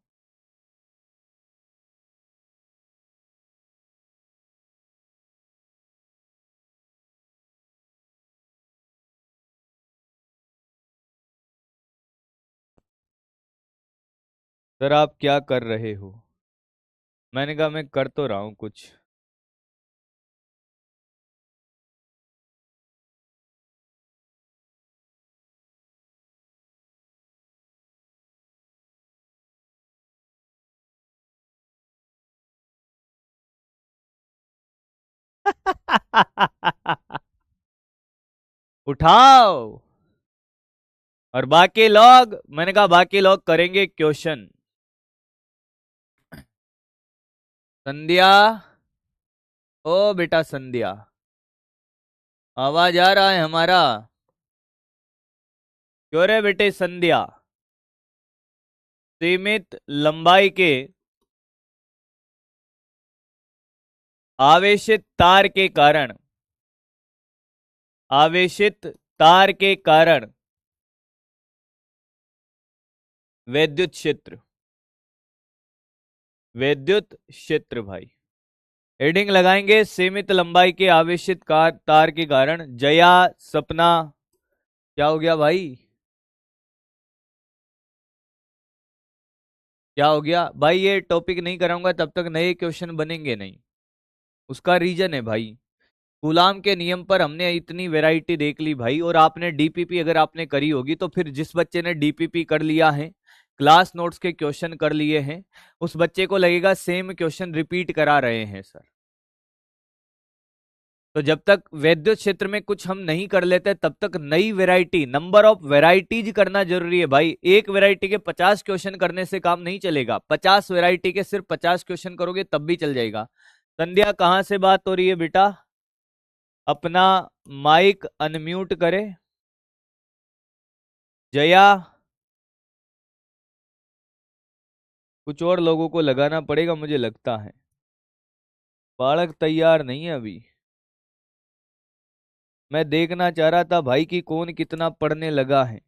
सर आप क्या कर रहे हो? मैंने कहा मैं कर तो रहा हूँ कुछ। उठाओ। और बाकी लोग, मैंने कहा बाकी लोग करेंगे क्वेश्चन। संध्या, ओ बेटा संध्या, आवाज आ रहा है हमारा? क्यों रे बेटे संध्या? सीमित लंबाई के आवेशित तार के कारण, आवेशित तार के कारण वैद्युत क्षेत्र, वैद्युत क्षेत्र भाई। हेडिंग लगाएंगे सीमित लंबाई के आवेशित तार के कारण। जया, सपना, क्या हो गया भाई? क्या हो गया भाई? ये टॉपिक नहीं कराऊंगा तब तक नए क्वेश्चन बनेंगे नहीं। उसका रीजन है भाई, कूलाम के नियम पर हमने इतनी वैरायटी देख ली भाई। और आपने डीपीपी अगर आपने करी होगी तो फिर जिस बच्चे ने डीपीपी कर लिया है, क्लास नोट्स के क्वेश्चन कर लिए हैं, उस बच्चे को लगेगा सेम क्वेश्चन रिपीट करा रहे हैं सर। तो जब तक वैद्युत क्षेत्र में कुछ हम नहीं कर लेते तब तक नई वैरायटी, नंबर ऑफ वैरायटीज करना जरूरी है भाई। एक वैरायटी के 50 क्वेश्चन करने से काम नहीं चलेगा, 50 वैरायटी के सिर्फ 50 क्वेश्चन करोगे तब भी चल जाएगा। संध्या, कहां से बात हो रही है बेटा? अपना माइक अनम्यूट करे। जया, कुछ और लोगों को लगाना पड़ेगा मुझे लगता है, बालक तैयार नहीं है अभी। मैं देखना चाह रहा था भाई कि कौन कितना पढ़ने लगा है।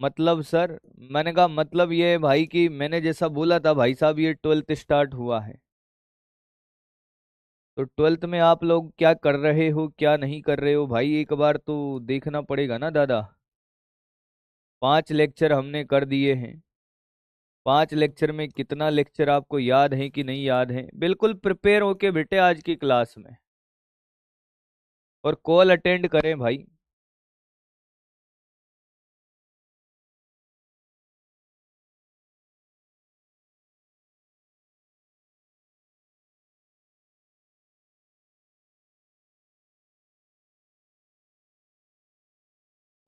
मतलब सर, मैंने कहा मतलब ये है भाई कि मैंने जैसा बोला था भाई साहब, ये 12th स्टार्ट हुआ है। तो 12th में आप लोग क्या कर रहे हो क्या नहीं कर रहे हो भाई, एक बार तो देखना पड़ेगा ना दादा। 5 लेक्चर हमने कर दिए हैं। 5 लेक्चर में कितना लेक्चर आपको याद है कि नहीं याद है? बिल्कुल प्रिपेयर होके बेटे आज की क्लास में, और कॉल अटेंड करें भाई।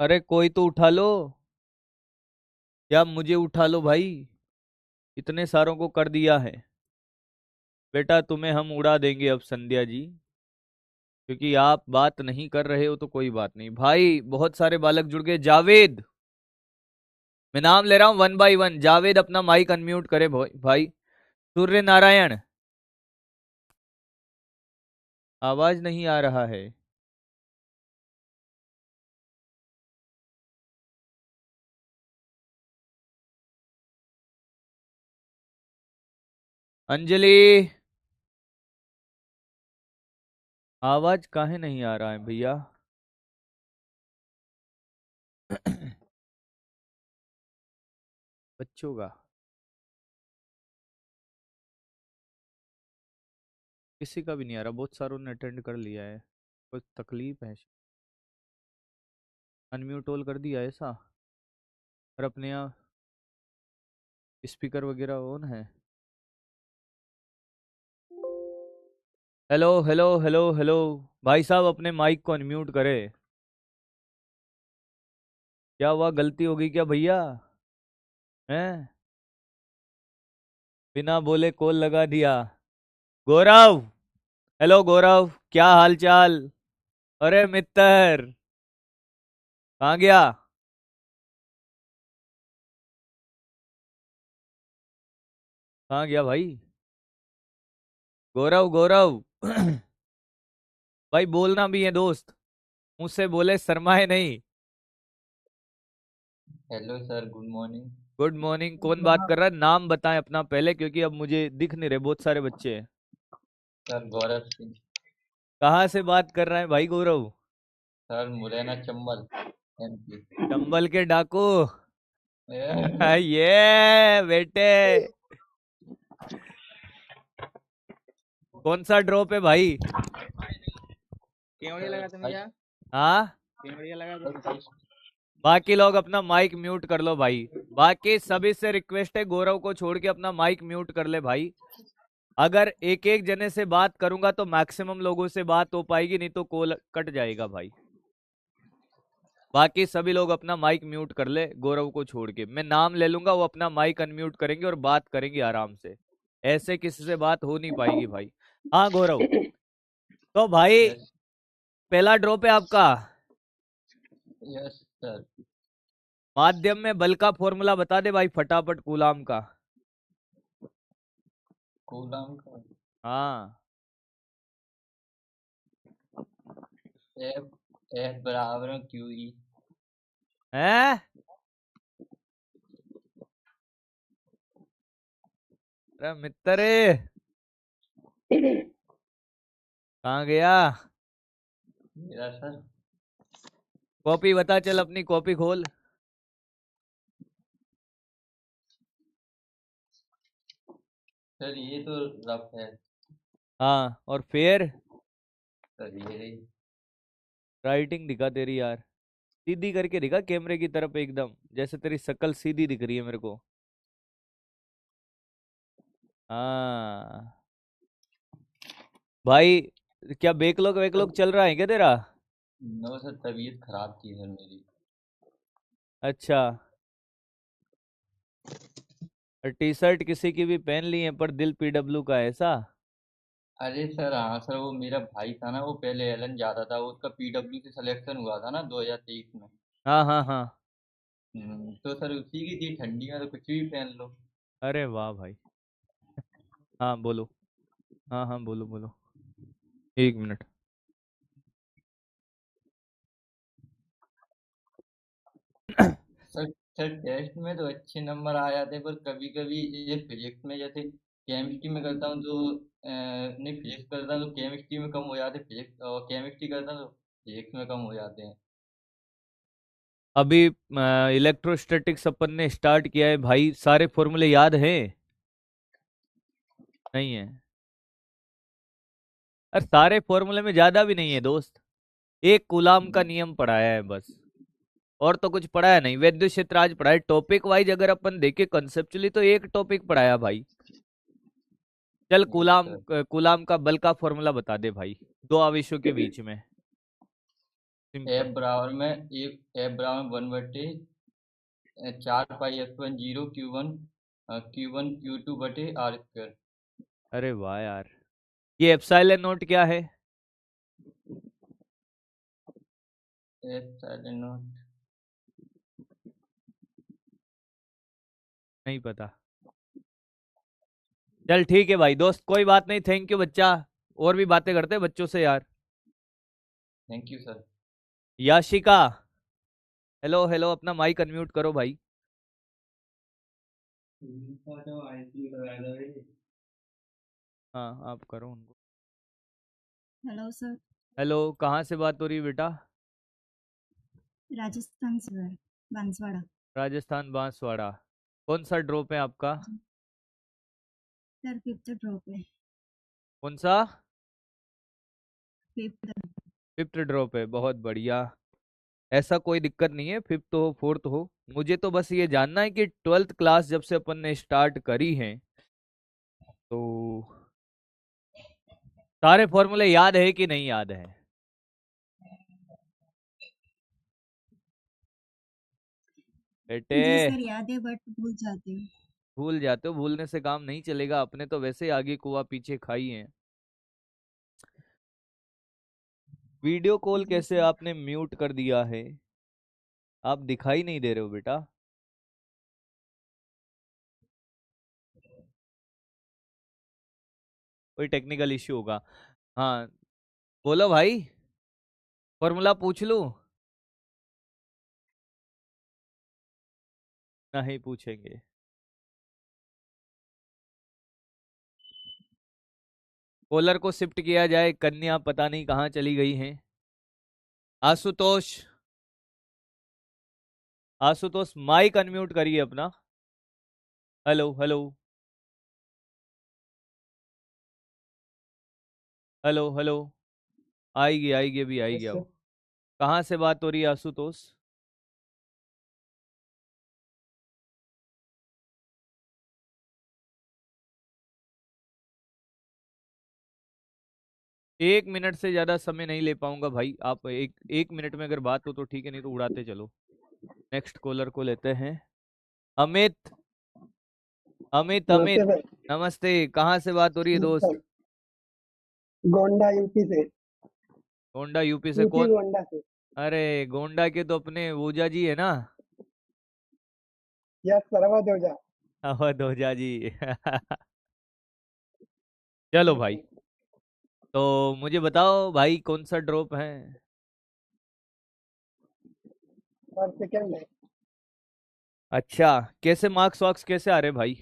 अरे कोई तो उठा लो, या मुझे उठा लो भाई, इतने सारों को कर दिया है। बेटा तुम्हें हम उड़ा देंगे अब संध्या जी, क्योंकि आप बात नहीं कर रहे हो तो कोई बात नहीं भाई। बहुत सारे बालक जुड़ गए। जावेद, मैं नाम ले रहा हूं 1 बाय 1। जावेद अपना माइक अनम्यूट करे भाई। सूर्य नारायण, आवाज नहीं आ रहा है। अंजलि, आवाज काहे नहीं आ रहा है भैया? बच्चों का किसी का भी नहीं आ रहा, बहुत सारों ने अटेंड कर लिया है। कुछ तकलीफ है? अनम्यूट ऑल कर दिया ऐसा? और अपने यहाँ स्पीकर वगैरह ऑन है? हेलो हेलो हेलो हेलो, भाई साहब अपने माइक को अनम्यूट करे। क्या हुआ, गलती हो गई क्या भैया? हैं? बिना बोले कॉल लगा दिया। गौरव, हेलो गौरव, क्या हाल चाल? अरे मित्र, कहाँ गया? कहाँ गया भाई? गौरव गौरव, भाई बोलना भी है दोस्त, मुझसे बोले शर्माए नहीं। Hello sir, good morning. Good morning. कौन बात कर रहा है? नाम बताएं अपना पहले, क्योंकि अब मुझे दिख नहीं रहे, बहुत सारे बच्चे हैं। सर गौरव सिंह। कहाँ से बात कर रहे हैं भाई गौरव? Sir Morena Chambal, MP. चंबल के डाकू। ये बेटे, कौन सा ड्रॉप है भाई? केवड़िया लगा तुम क्या? हाँ, केवड़िया लगा तुम? बाकी लोग अपना माइक म्यूट कर लो भाई। बाकी सभी से रिक्वेस्ट है, गौरव को छोड़ के अपना माइक म्यूट कर ले भाई। अगर एक एक जने से बात करूंगा तो मैक्सिमम लोगों से बात हो पाएगी, नहीं तो कॉल कट जाएगा भाई। बाकी सभी लोग अपना माइक म्यूट कर ले, गौरव को छोड़ के। मैं नाम ले लूंगा, वो अपना माइक अनम्यूट करेंगे और बात करेंगे आराम से। ऐसे किसी से बात हो नहीं पाएगी भाई। हाँ गौरव, तो भाई यस। पहला ड्रॉप है आपका। Yes sir. माध्यम में बल का फॉर्मूला बता दे भाई फटाफट, कूलाम का। कूलम का हाँ। एफ एफ बराबर क्यू ई। है? अरे मित्र कहाँ गया? मेरा सर। कॉपी बता, चल अपनी कॉपी खोल। सर ये तो रफ है। हाँ, और फिर सर ये रही। राइटिंग दिखा तेरी यार, सीधी करके दिखा कैमरे की तरफ एकदम, जैसे तेरी शक्ल सीधी दिख रही है मेरे को। हाँ भाई, क्या बैकलॉग वैकलॉग सर चल रहा है क्या तेरा? नो सर, तबीयत खराब थी सर मेरी। अच्छा, टी शर्ट किसी की भी पहन ली है पर दिल पीडब्ल्यू का है, ऐसा? अरे सर हाँ सर, वो मेरा भाई था ना, वो पहले एलन जाता था, उसका पीडब्ल्यू से सिलेक्शन हुआ था ना 2023 में। हाँ हाँ हाँ। तो सर उसी की थी, ठंडी में तो कुछ भी पहन लो। अरे वाह भाई। हाँ बोलो। हाँ हाँ बोलो बोलो। एक मिनट। सर सर टेस्ट में तो अच्छे नंबर आ जाते हैं, पर कभी कभी ये फिजिक्स में, जैसे केमिस्ट्री में करता हूँ तो नहीं, फिजिक्स करता हूँ तो केमिस्ट्री में कम हो जाते हैं, फिजिक्स और केमिस्ट्री करता हूँ तो फिजिक्स में कम हो जाते हैं। अभी इलेक्ट्रोस्टैटिक्स अपन ने स्टार्ट किया है भाई, सारे फॉर्मूले याद हैं? नहीं है? अरे सारे फॉर्मूले में ज्यादा भी नहीं है दोस्त, एक कूलाम का नियम पढ़ाया है बस, और तो कुछ पढ़ाया नहीं। वैद्य क्षेत्र आज पढ़ाया, टॉपिक वाइज अगर अपन देखे कंसेप्चुअली तो एक टॉपिक पढ़ाया भाई। चल यस कूलाम, सर। कूलाम का बल का फॉर्मूला बता दे भाई, दो आवेशों के बीच में, एफ सिंपल। बराबर में एक, एफ बराबर 1 बटे 4 पाई एप्सिलॉन 0 Q1 Q2 बटे R²। अरे वाह यार, ये एप्सिलॉन नोट क्या है? Epsilon not. नहीं पता। चल ठीक है भाई दोस्त, कोई बात नहीं, थैंक यू बच्चा। और भी बातें करते हैं बच्चों से यार। Thank you sir. Yashika, hello hello, अपना माइक अनम्यूट करो भाई। हाँ आप करो उनको। Hello sir. हेलो, कहाँ से बात हो रही है बेटा? राजस्थान से सर, बांसवाड़ा। राजस्थान बांसवाड़ा। कौन सा ड्रॉप है आपका? जी सर, फिफ्थ ड्रॉप है। कौन सा? फिफ्थ। फिफ्थ ड्रॉप है, बहुत बढ़िया। ऐसा कोई दिक्कत नहीं है, फिफ्थ हो फोर्थ हो। मुझे तो बस ये जानना है कि ट्वेल्थ क्लास जब से अपन ने स्टार्ट करी है तो सारे फॉर्मूले याद है कि नहीं याद है? बेटे, जी सर, याद है बट भूल जाती हूँ। भूल जाते हो? भूलने से काम नहीं चलेगा, अपने तो वैसे ही आगे कुआ पीछे खाई है। वीडियो कॉल जी कैसे सर। आपने म्यूट कर दिया है? आप दिखाई नहीं दे रहे हो बेटा। कोई टेक्निकल इश्यू होगा। हाँ बोलो भाई, फॉर्मूला पूछ लूं? नहीं पूछेंगे। कॉलर को शिफ्ट किया जाए, कन्या पता नहीं कहाँ चली गई हैं। आशुतोष, आशुतोष माइक अनम्यूट करिए अपना। Hello hello. Hello hello. आएगी आएगी, अभी आएगी यस अब। सर। कहाँ से बात हो रही है आशुतोष? 1 मिनट से ज्यादा समय नहीं ले पाऊंगा भाई, आप एक एक मिनट में अगर बात हो तो ठीक है, नहीं तो उड़ाते चलो। नेक्स्ट कॉलर को लेते हैं। अमित, अमित नमस्ते अमित। सर। नमस्ते, कहाँ से बात हो रही है दोस्त? सर, गोंडा यूपी से। गोंडा यूपी से यूपी कौन? गोंडा से। अरे गोंडा के तो अपने ऊजा जी है ना? यस सर, आवाज हो जा। अवध ओझा जी। चलो यस भाई, सर। तो मुझे बताओ भाई कौन सा ड्रॉप है? सर सेकंड है। अच्छा, कैसे मार्क्स वार्क्स कैसे आ रहे भाई?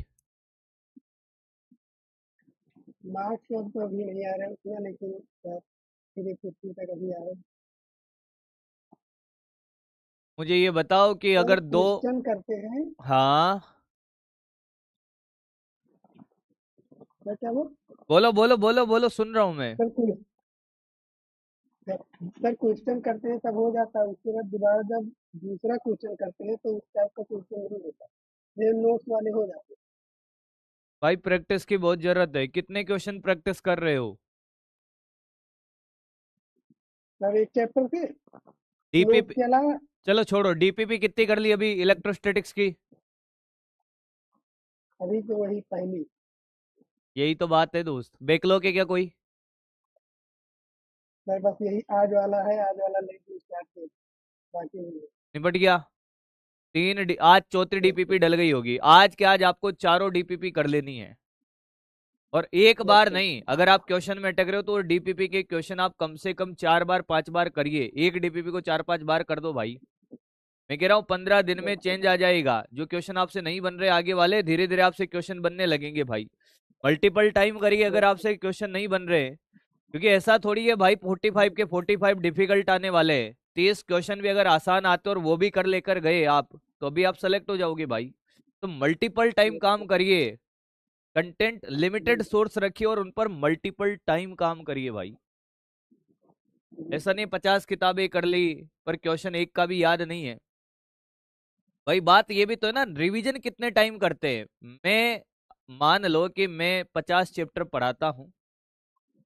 मार्क्स का तो अभी नहीं आ रहा है उतना, लेकिन 350 तक अभी आ रहा है। मुझे ये बताओ कि सर अगर दो, क्वेश्चन करते हैं। हाँ सर क्या वो? बोलो बोलो बोलो बोलो, सुन रहा हूं मैं। सर सर क्वेश्चन करते हैं तब हो जाता है, उसके बाद दोबारा जब दूसरा क्वेश्चन करते हैं तो उस टाइप का क्वेश्चन नहीं होता, ये नोट्स वाले हो जाते भाई प्रैक्टिस की बहुत जरूरत है। कितने क्वेश्चन प्रैक्टिस कर रहे हो? हैं। सर एक चैप्टर से नोट्स डीपीपी, के अलावा। चलो छोड़ो, डीपीपी कितनी कर ली अभी इलेक्ट्रोस्टैटिक्स की? अभी तो वही पहली। यही तो बात है दोस्त, बैकलॉग है क्या कोई? सर बस यही आज वाला है, आज वाला लेके स्टार्ट किया, बाकी नहीं निपट गया? आज चौथी है। डीपीपी डल गई होगी। आज के आज आपको चारों डीपीपी कर लेनी है, और एक यस बार सर। नहीं। अगर आप क्वेश्चन में अटक रहे हो तो डीपीपी के क्वेश्चन आप कम से कम 4 बार 5 बार करिए। एक डीपीपी को 4 5 बार कर दो भाई। मैं कह रहा हूँ 15 दिन में यस सर। चेंज आ जाएगा। जो क्वेश्चन आपसे नहीं बन रहे आगे वाले, धीरे धीरे आपसे क्वेश्चन बनने लगेंगे भाई। मल्टीपल टाइम करिए अगर यस सर। आपसे क्वेश्चन नहीं बन रहे। क्योंकि ऐसा थोड़ी है भाई 45 के 45 डिफिकल्ट आने वाले हैं। 30 क्वेश्चन भी अगर आसान आते और वो भी कर लेकर गए आप, तो अभी आप सेलेक्ट हो जाओगे भाई। तो मल्टीपल टाइम यस काम सर। करिए। कंटेंट लिमिटेड जी। सोर्स रखिए और उन पर मल्टीपल टाइम काम करिए भाई। जी ऐसा सर। नहीं 50 किताबें कर ली पर क्वेश्चन एक का भी याद नहीं है। भाई बात ये भी तो है ना, रिवीजन कितने टाइम करते हैं। मैं, मान लो कि मैं 50 चैप्टर पढ़ाता हूँ,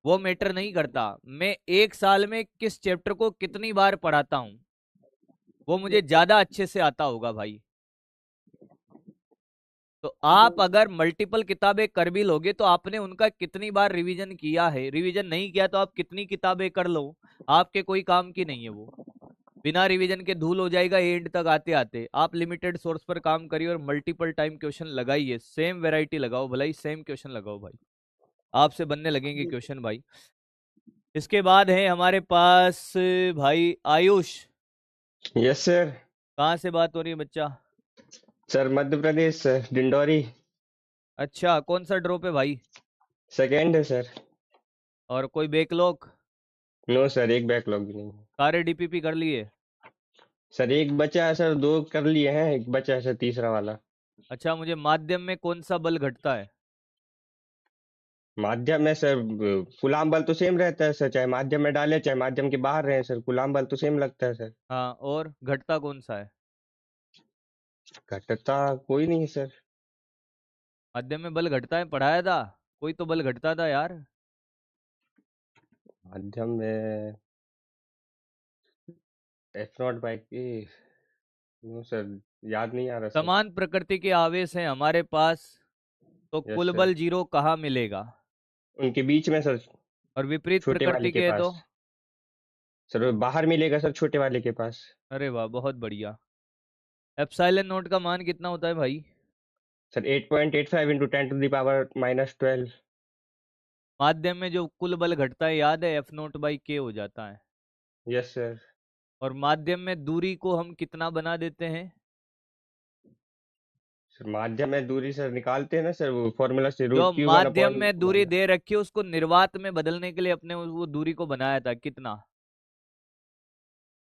वो मैटर नहीं करता। मैं एक साल में किस चैप्टर को कितनी बार पढ़ाता हूँ, वो मुझे यस सर। ज्यादा अच्छे से आता होगा भाई। तो जी आप अगर मल्टीपल किताबें कर भी लोगे तो आपने उनका कितनी बार रिवीजन किया है। रिवीजन नहीं किया तो आप कितनी किताबें कर लो, आपके कोई काम की नहीं है वो। बिना रिवीजन के धूल हो जाएगा एंड तक आते आते। आप लिमिटेड सोर्स पर काम करिए और मल्टीपल टाइम क्वेश्चन लगाइए। सेम वैरायटी लगाओ भला ही, सेम क्वेश्चन लगाओ भाई, आपसे बनने लगेंगे जी सर। क्वेश्चन भाई। इसके बाद है हमारे पास भाई आयुष। Yes sir. कहाँ से बात हो रही है बच्चा? Sir Madhya Pradesh sir, Dindori. अच्छा, कौन सा ड्रॉप है भाई? सेकेंड है सर। और कोई बैकलॉग? नो सर, एक बैकलॉग भी नहीं है। सारे डीपीपी कर लिए? सर एक बचा है सर, दो कर लिए हैं, एक बचा है सर तीसरा वाला। अच्छा, मुझे माध्यम में कौन सा बल घटता है? माध्यम में सर कूलाम बल तो सेम रहता है सर, चाहे माध्यम में डाले चाहे माध्यम के बाहर रहे सर, कूलाम बल तो सेम लगता है सर। हाँ, और घटता कौन सा है? घटता कोई नहीं है सर। माध्यम में बल घटता है, पढ़ाया था। कोई तो बल घटता था यार। माध्यम में एफ नॉट बाई के। नो सर, याद नहीं आ रहा सर। समान प्रकृति के आवेश हैं हमारे पास, तो यस कुल सर। बल जीरो कहाँ मिलेगा? उनके बीच में सर, और विपरीत छोटे वाले प्रकृति के के है तो? पास। सर बाहर मिलेगा सर, छोटे वाले के पास। अरे वाह, बहुत बढ़िया। एप्सिलॉन नोट का मान कितना होता है भाई? Sir 8.85 into 10⁻⁻12। माध्यम में जो कुल बल घटता है याद है, एफ नोट बाई के हो जाता है। Yes sir. और माध्यम में दूरी को हम कितना बना देते हैं? सर माध्यम में दूरी सर निकालते हैं ना सर, वो फॉर्मूला से जो रूट क्यू वन माध्यम अपॉन में दूरी दे रखी है उसको निर्वात में बदलने के लिए अपने वो दूरी को बनाया था कितना?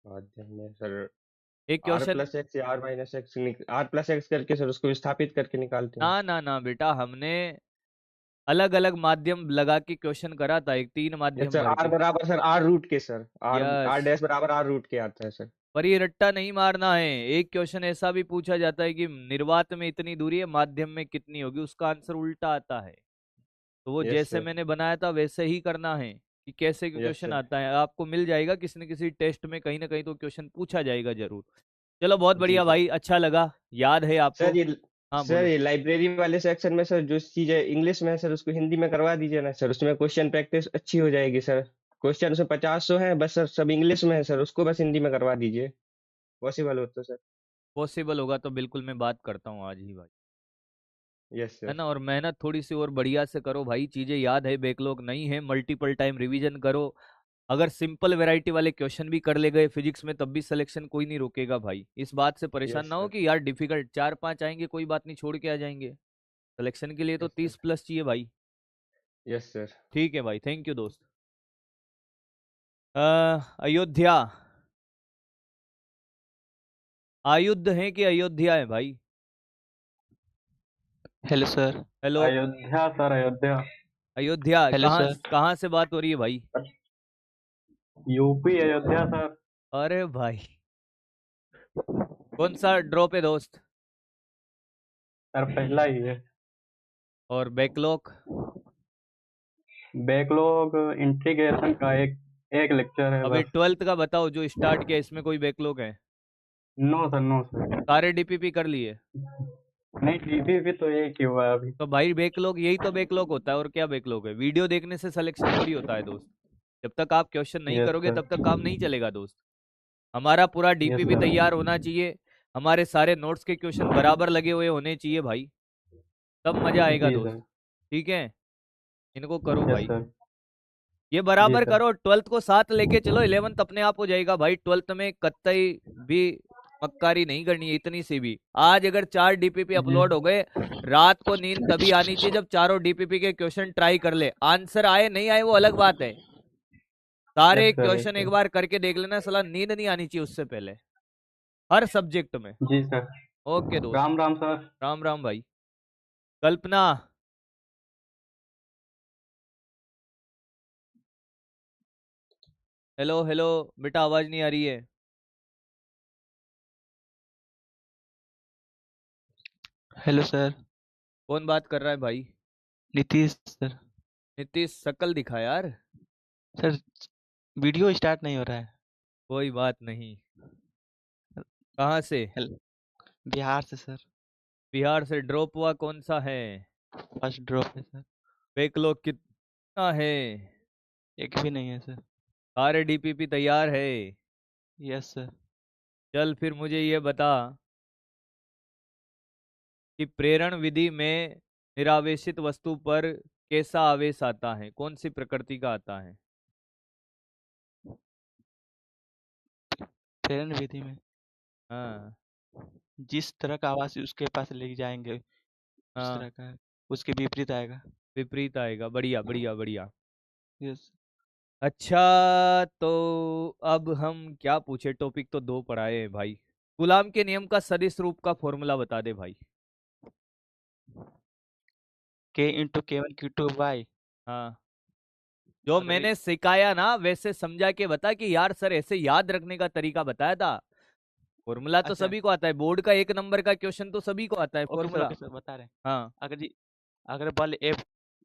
माध्यम में सर एक आर क्वेश्चन। प्लस एक्स या R minus X, R plus X करके सर उसको विस्थापित करके निकालते ना हैं। ना ना बेटा, हमने अलग अलग माध्यम लगा के क्वेश्चन करा था, एक 3 यस माध्यम सर, भर आर के। बराबर सर आर रूट के sir, R yes. R dash बराबर आर रूट के आता है सर। पर ये रट्टा नहीं मारना है। एक क्वेश्चन ऐसा भी पूछा जाता है कि निर्वात में इतनी दूरी है, माध्यम में कितनी होगी, उसका आंसर उल्टा आता है। तो वो यस जैसे सर। मैंने बनाया था वैसे ही करना है कि कैसे यस क्वेश्चन सर। आता है। आपको मिल जाएगा किसी न किसी टेस्ट में, कहीं ना कहीं तो क्वेश्चन पूछा जाएगा जरूर। चलो बहुत जी बढ़िया सर। भाई, अच्छा लगा। याद है आपको? सर ये हाँ सर बोलो। ये लाइब्रेरी वाले सेक्शन में सर जो चीजें इंग्लिश में है सर, उसको हिंदी में करवा दीजिए ना सर, उसमें क्वेश्चन प्रैक्टिस अच्छी हो जाएगी सर। क्वेश्चन उसमें 50 है बस सर, सब इंग्लिश में है सर, उसको बस हिंदी में करवा दीजिए, पॉसिबल हो तो सर। पॉसिबल होगा तो बिल्कुल मैं बात करता हूँ आज ही भाई। यस है सर। ना? और मेहनत थोड़ी सी और बढ़िया से करो भाई, चीजें याद है, बैकलॉग नहीं है। मल्टीपल टाइम रिवीजन करो। अगर सिंपल वैरायटी वाले क्वेश्चन भी कर ले गए फिजिक्स में तब भी सिलेक्शन कोई नहीं रोकेगा भाई। इस बात से परेशान यस ना हो सर। कि यार डिफिकल्ट 4 5 आएंगे, कोई बात नहीं, छोड़ के आ जाएंगे। सिलेक्शन के लिए तो यस सर। 30 प्लस चाहिए भाई। Yes sir. ठीक है भाई, थैंक यू दोस्त। अयोध्या, आयुध है कि अयोध्या है भाई? Hello sir. Hello. Ayodhya sir, Ayodhya. Ayodhya hello कहाँ सर। कहाँ से बात हो रही है भाई? UP Ayodhya sir. अरे भाई, कौन सा ड्रॉप है दोस्त? सर पहला ही है। और बैकलॉग? बैकलॉग इंटीग्रेशन का एक लेक्चर है अभी बस। 12th का बताओ जो स्टार्ट किया, इसमें कोई बैकलॉग है? No sir, no sir. सारे डीपीपी कर लिए? नहीं, टीपी तो एक ही हुआ है अभी। तो भाई बैकलॉग, यही तो बैकलॉग होता है, और क्या बैकलॉग है? वीडियो देखने से सिलेक्शन थोड़ी होता है दोस्त। जब तक आप क्वेश्चन नहीं यस करोगे सर। तब तक काम नहीं चलेगा दोस्त। हमारा पूरा यस डीपीपी सर। तैयार होना चाहिए, हमारे सारे नोट्स के क्वेश्चन बराबर लगे हुए होने चाहिए भाई, तब मजा आएगा जी दोस्त। सर। ठीक है, इनको करो यस भाई, सर। ये जी बराबर सर। करो। 12th को साथ लेके चलो, 11th अपने आप हो जाएगा भाई। 12th में कतई भी मक्कारी नहीं करनी है इतनी सी भी। आज अगर 4 डीपीपी जी अपलोड हो गए, रात को नींद तभी आनी चाहिए जब चारों डीपीपी के क्वेश्चन ट्राई कर ले। आंसर आए नहीं आए वो अलग बात है, सारे यस सर। यस क्वेश्चन एक सर। बार करके देख लेना, साला नींद नहीं आनी चाहिए उससे पहले, हर सब्जेक्ट में। जी सर। ओके दोस्त, राम राम सर। राम राम भाई। कल्पना, हेलो हेलो बेटा, आवाज नहीं आ रही है। Hello sir. कौन बात कर रहा है भाई? नीतीश सर। नीतीश, शकल दिखा यार। सर वीडियो स्टार्ट नहीं हो रहा है। कोई बात नहीं। कहाँ से? हेलो, बिहार से सर। बिहार से? ड्रॉप हुआ कौन सा है? फर्स्ट ड्रॉप है सर। बैकलॉग कितना है? एक भी नहीं है सर। सारे डीपीपी तैयार है? Yes sir. चल फिर मुझे ये बता कि प्रेरण विधि में निरावेशित वस्तु पर कैसा आवेश आता है, कौन सी प्रकृति का आता है? प्रेरण विधि में हाँ जिस तरह का आवाज उसके पास ले जाएंगे उस हाँ, तरह का है, उसके विपरीत आएगा। विपरीत आएगा। बढ़िया बढ़िया बढ़िया। यस। अच्छा तो अब हम क्या पूछे? टॉपिक तो 2 पढ़ाए हैं भाई। गुलाम के नियम का सदिश रूप का फॉर्मूला बता दे भाई। के इंटू K1 Q2 Y। हाँ, जो सर मैंने सिखाया ना वैसे समझा के बता कि यार सर ऐसे याद रखने का तरीका बताया था। फॉर्मूला तो अच्छा, सभी को आता है, बोर्ड का 1 नंबर का क्वेश्चन तो सभी को आता है फॉर्मूला। ओके सर बता रहे हैं। हाँ अगर बल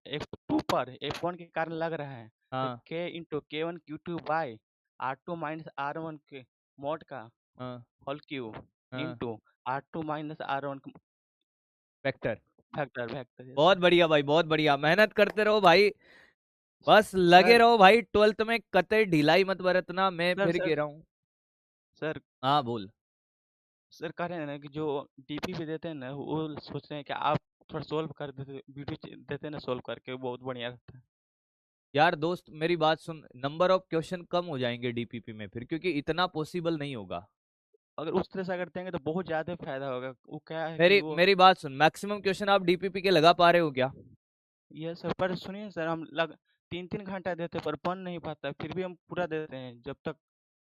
F2 पर F1 के कारण लग रहा है तो हाँ K into K1 Q2 Y R2 minus R1 के मॉड का हाँ होल क्यू हाँ, into R2 minus R1 vector. Factor factor. Yes बहुत सर। बढ़िया भाई, बहुत बढ़िया, मेहनत करते रहो भाई, बस लगे सर रहो भाई। 12th में कतई ढिलाई मत बरतना, मैं सर फिर सर कह रहा हूँ। सर हाँ बोल। सर कह रहे हैं ना कि जो डीपी भी देते हैं ना वो सोच रहे हैं कि आप थोड़ा सोल्व कर देते, वीडियो देते हैं ना सोल्व करके, वो बहुत बढ़िया रहता है। यार दोस्त मेरी बात सुन, नंबर ऑफ क्वेश्चन कम हो जाएंगे डीपीपी में फिर, क्योंकि इतना पॉसिबल नहीं होगा। अगर उस तरह से अगर देंगे तो बहुत ज्यादा फायदा होगा। वो क्या है कि मेरी वो मेरी बात सुन, मैक्सिमम क्वेश्चन आप डीपीपी के लगा पा रहे हो क्या? ये सर पर सुनिए सर, हम 3-3 घंटा देते पर बन नहीं पाता, फिर भी हम पूरा देते हैं। जब तक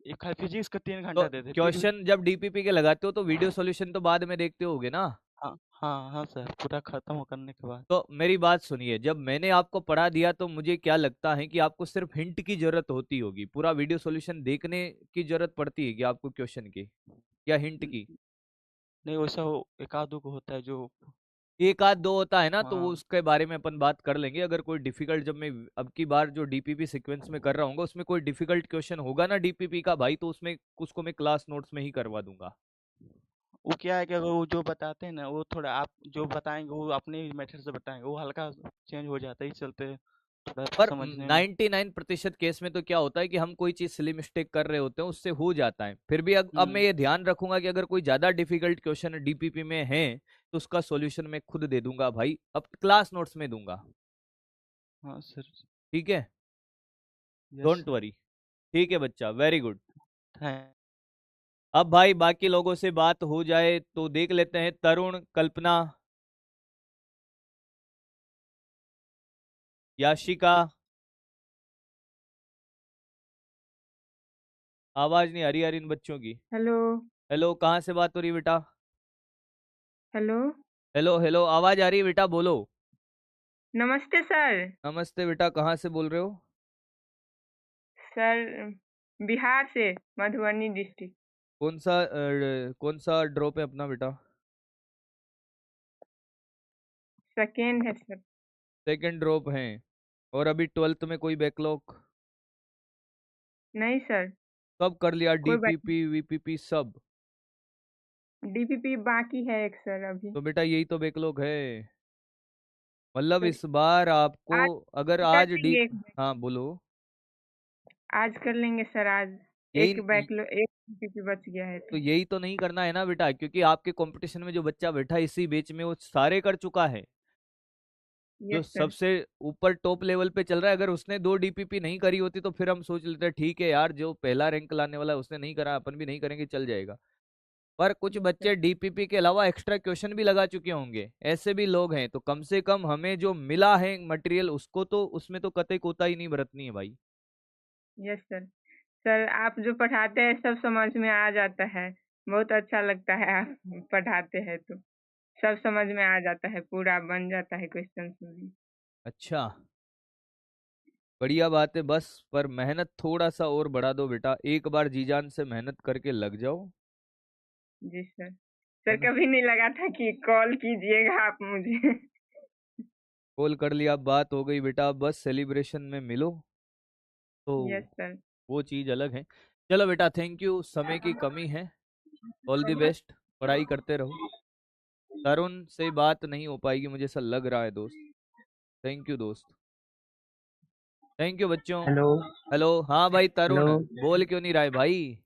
एक फिजिक्स का 3 घंटा तो देते फिर भी। क्वेश्चन जब डीपीपी के लगाते हो तो वीडियो सॉल्यूशन तो बाद में देखते होगे ना? हाँ हाँ हाँ सर, पूरा खत्म करने के बाद। तो मेरी बात सुनिए, जब मैंने आपको पढ़ा दिया तो मुझे क्या लगता है कि आपको सिर्फ हिंट की जरूरत होती होगी, पूरा वीडियो सॉल्यूशन देखने की जरूरत पड़ती है कि आपको क्वेश्चन की, या हिंट न- की? नहीं वैसा एक आधो को होता है जो। एक आध दो होता है ना, तो वो हाँ उसके बारे में अपन बात कर लेंगे। अगर कोई डिफिकल्ट, जब मैं अब की बार जो डीपीपी सीक्वेंस में कर रहा हूँ उसमें कोई डिफिकल्ट क्वेश्चन होगा ना डीपीपी का भाई, तो उसमें उसको मैं क्लास नोट्स में ही करवा दूंगा। वो क्या है कि अगर वो जो बताते हैं ना वो थोड़ा आप जो बताएंगे वो अपने मेथड से बताएंगे, वो हल्का चेंज हो जाता है, इस चलते थोड़ा पर समझने में। 99% केस में तो क्या होता है कि हम कोई चीज सिली मिस्टेक कर रहे होते हैं, उससे हो जाता है। फिर भी अब मैं हम्म। ये ध्यान रखूंगा कि अगर कोई ज्यादा डिफिकल्ट क्वेश्चन डीपीपी में है तो उसका सॉल्यूशन मैं खुद दे दूंगा भाई, अब क्लास नोट्स में दूंगा। हाँ सर। ठीक है, यस डोंट सर। वरी। ठीक है बच्चा, वेरी गुड। थैंक अब भाई बाकी लोगों से बात हो जाए तो देख लेते हैं। तरुण, कल्पना, याशिका, आवाज नहीं आ रही यार इन बच्चों की। हेलो। हेलो, कहाँ से बात हो रही है बेटा? हेलो। हेलो हेलो, आवाज आ रही है बेटा, बोलो। नमस्ते सर। नमस्ते बेटा, कहाँ से बोल रहे हो? सर बिहार से, मधुबनी डिस्ट्रिक्ट। कौन सा ड्रॉप है अपना बेटा? सेकेंड है सर। सेकंड ड्रॉप है। और अभी 12th में कोई बैकलॉग? नहीं सर, सब कर लिया, कोई बात डीपीपी वीपीपी सब? नहीं। डीपीपी बाकी है एक सर अभी। तो बेटा यही तो बैकलॉग है। मतलब सर इस बार आपको, आज अगर कर आज डी, लेंगे हाँ बोलो। आज कर लेंगे सर आज। एक यही बैकलो एक डीपीपी बच गया है तो तो। यही तो नहीं करना है ना बेटा, क्योंकि आपके कंपटीशन में जो बच्चा बैठा है इसी बैच में वो सारे कर चुका है। जो यस सर। सबसे ऊपर टॉप लेवल पे चल रहा है, अगर उसने 2 डीपीपी नहीं करी होती तो फिर हम सोच लेते ठीक है यार, जो पहला रैंक लाने वाला है उसने नहीं करा, अपन भी नहीं करेंगे, चल जाएगा। पर कुछ यस बच्चे सर। डीपीपी के अलावा एक्स्ट्रा क्वेश्चन भी लगा चुके होंगे, ऐसे भी लोग हैं, तो कम से कम हमें जो मिला है मटेरियल उसको तो, उसमें तो कतई कोताही नहीं बरतनी है भाई। Yes sir. सर आप जो पढ़ाते हैं सब समझ में आ जाता है। बहुत अच्छा लगता है आप पढ़ाते हैं तो सब समझ में आ जाता है, पूरा बन जाता है क्वेश्चन भी। अच्छा, बढ़िया बात है, बस पर मेहनत थोड़ा सा और बढ़ा दो बेटा, एक बार जी जान से मेहनत करके लग जाओ। जी सर। है सर ना? कभी नहीं लगा था कि कॉल कीजिएगा आप मुझे। कॉल कर लिया, बात हो गई बेटा, बस सेलिब्रेशन में मिलो तो यस सर। वो चीज अलग है। चलो बेटा, थैंक यू, समय की कमी है। ऑल द बेस्ट, पढ़ाई करते रहो। तरुण से बात नहीं हो पाएगी मुझे ऐसा लग रहा है दोस्त। थैंक यू दोस्त, थैंक यू बच्चों। हेलो। हेलो, हाँ भाई हेलो। तरुण, बोल क्यों नहीं रहा है भाई?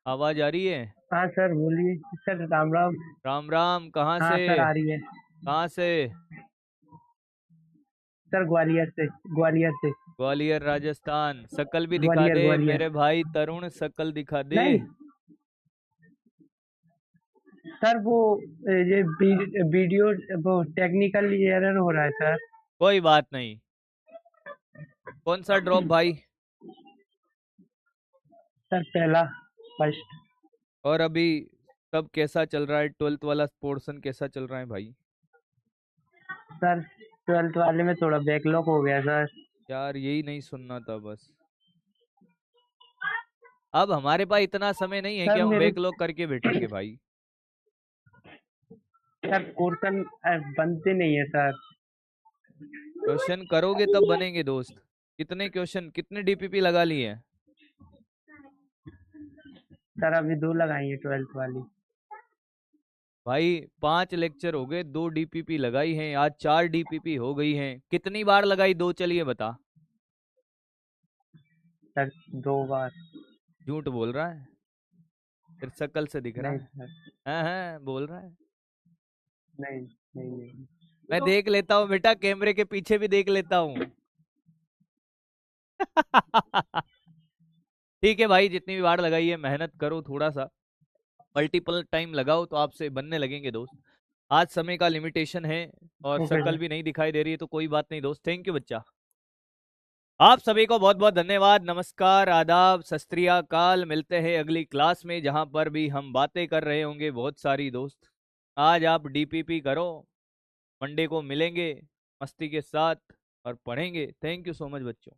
आवाज आ रही है? हाँ सर बोलिए। सर राम राम। राम राम, कहाँ हाँ से? सर आ रही है। कहाँ से? सर ग्वालियर से। ग्वालियर से। ग्वालियर राजस्थान, शकल भी दिखा ग्वालियर दे ग्वालियर। मेरे भाई तरुण, शकल दिखा दे। नहीं सर वो ये वीडियो वो टेक्निकल एरर हो रहा है सर। कोई बात नहीं। कौन सा ड्रॉप भाई? सर पहला, फर्स्ट। और अभी सब कैसा चल रहा है, 12th वाला पोर्शन कैसा चल रहा है भाई? सर 12th वाले में थोड़ा बैकलॉग हो गया सर। यार यही नहीं सुनना था बस। अब हमारे पास इतना समय नहीं है कि सर हम मेरे बैकलॉग करके बैठेंगे भाई। सर क्वेश्चन बनते नहीं है सर। क्वेश्चन करोगे तब बनेंगे दोस्त। कितने क्वेश्चन, कितने डीपीपी लगा लिए हैं? सर अभी 2 लगाई है 12th वाली। भाई 5 लेक्चर हो गए, 2 डीपीपी लगाई हैं, आज 4 डीपीपी हो गई हैं। कितनी बार लगाई 2, चलिए बता। सर 2 बार। झूठ बोल रहा है, फिर शकल से दिख रहा नहीं है। सर। हाँ बोल रहा है। नहीं नहीं नहीं। मैं देख लेता हूँ बेटा, कैमरे के पीछे भी देख लेता हूँ। ठीक है भाई, जितनी भी बार लगाई है मेहनत करो थोड़ा सा, मल्टीपल टाइम लगाओ तो आपसे बनने लगेंगे दोस्त। आज समय का लिमिटेशन है और ओके शकल सर। भी नहीं दिखाई दे रही है तो कोई बात नहीं दोस्त। थैंक यू बच्चा, आप सभी को बहुत बहुत धन्यवाद, नमस्कार, आदाब, सत श्री अकाल। मिलते हैं अगली क्लास में जहां पर भी हम बातें कर रहे होंगे बहुत सारी दोस्त। आज आप डीपीपी करो, मंडे को मिलेंगे मस्ती के साथ और पढ़ेंगे। थैंक यू सो मच बच्चों।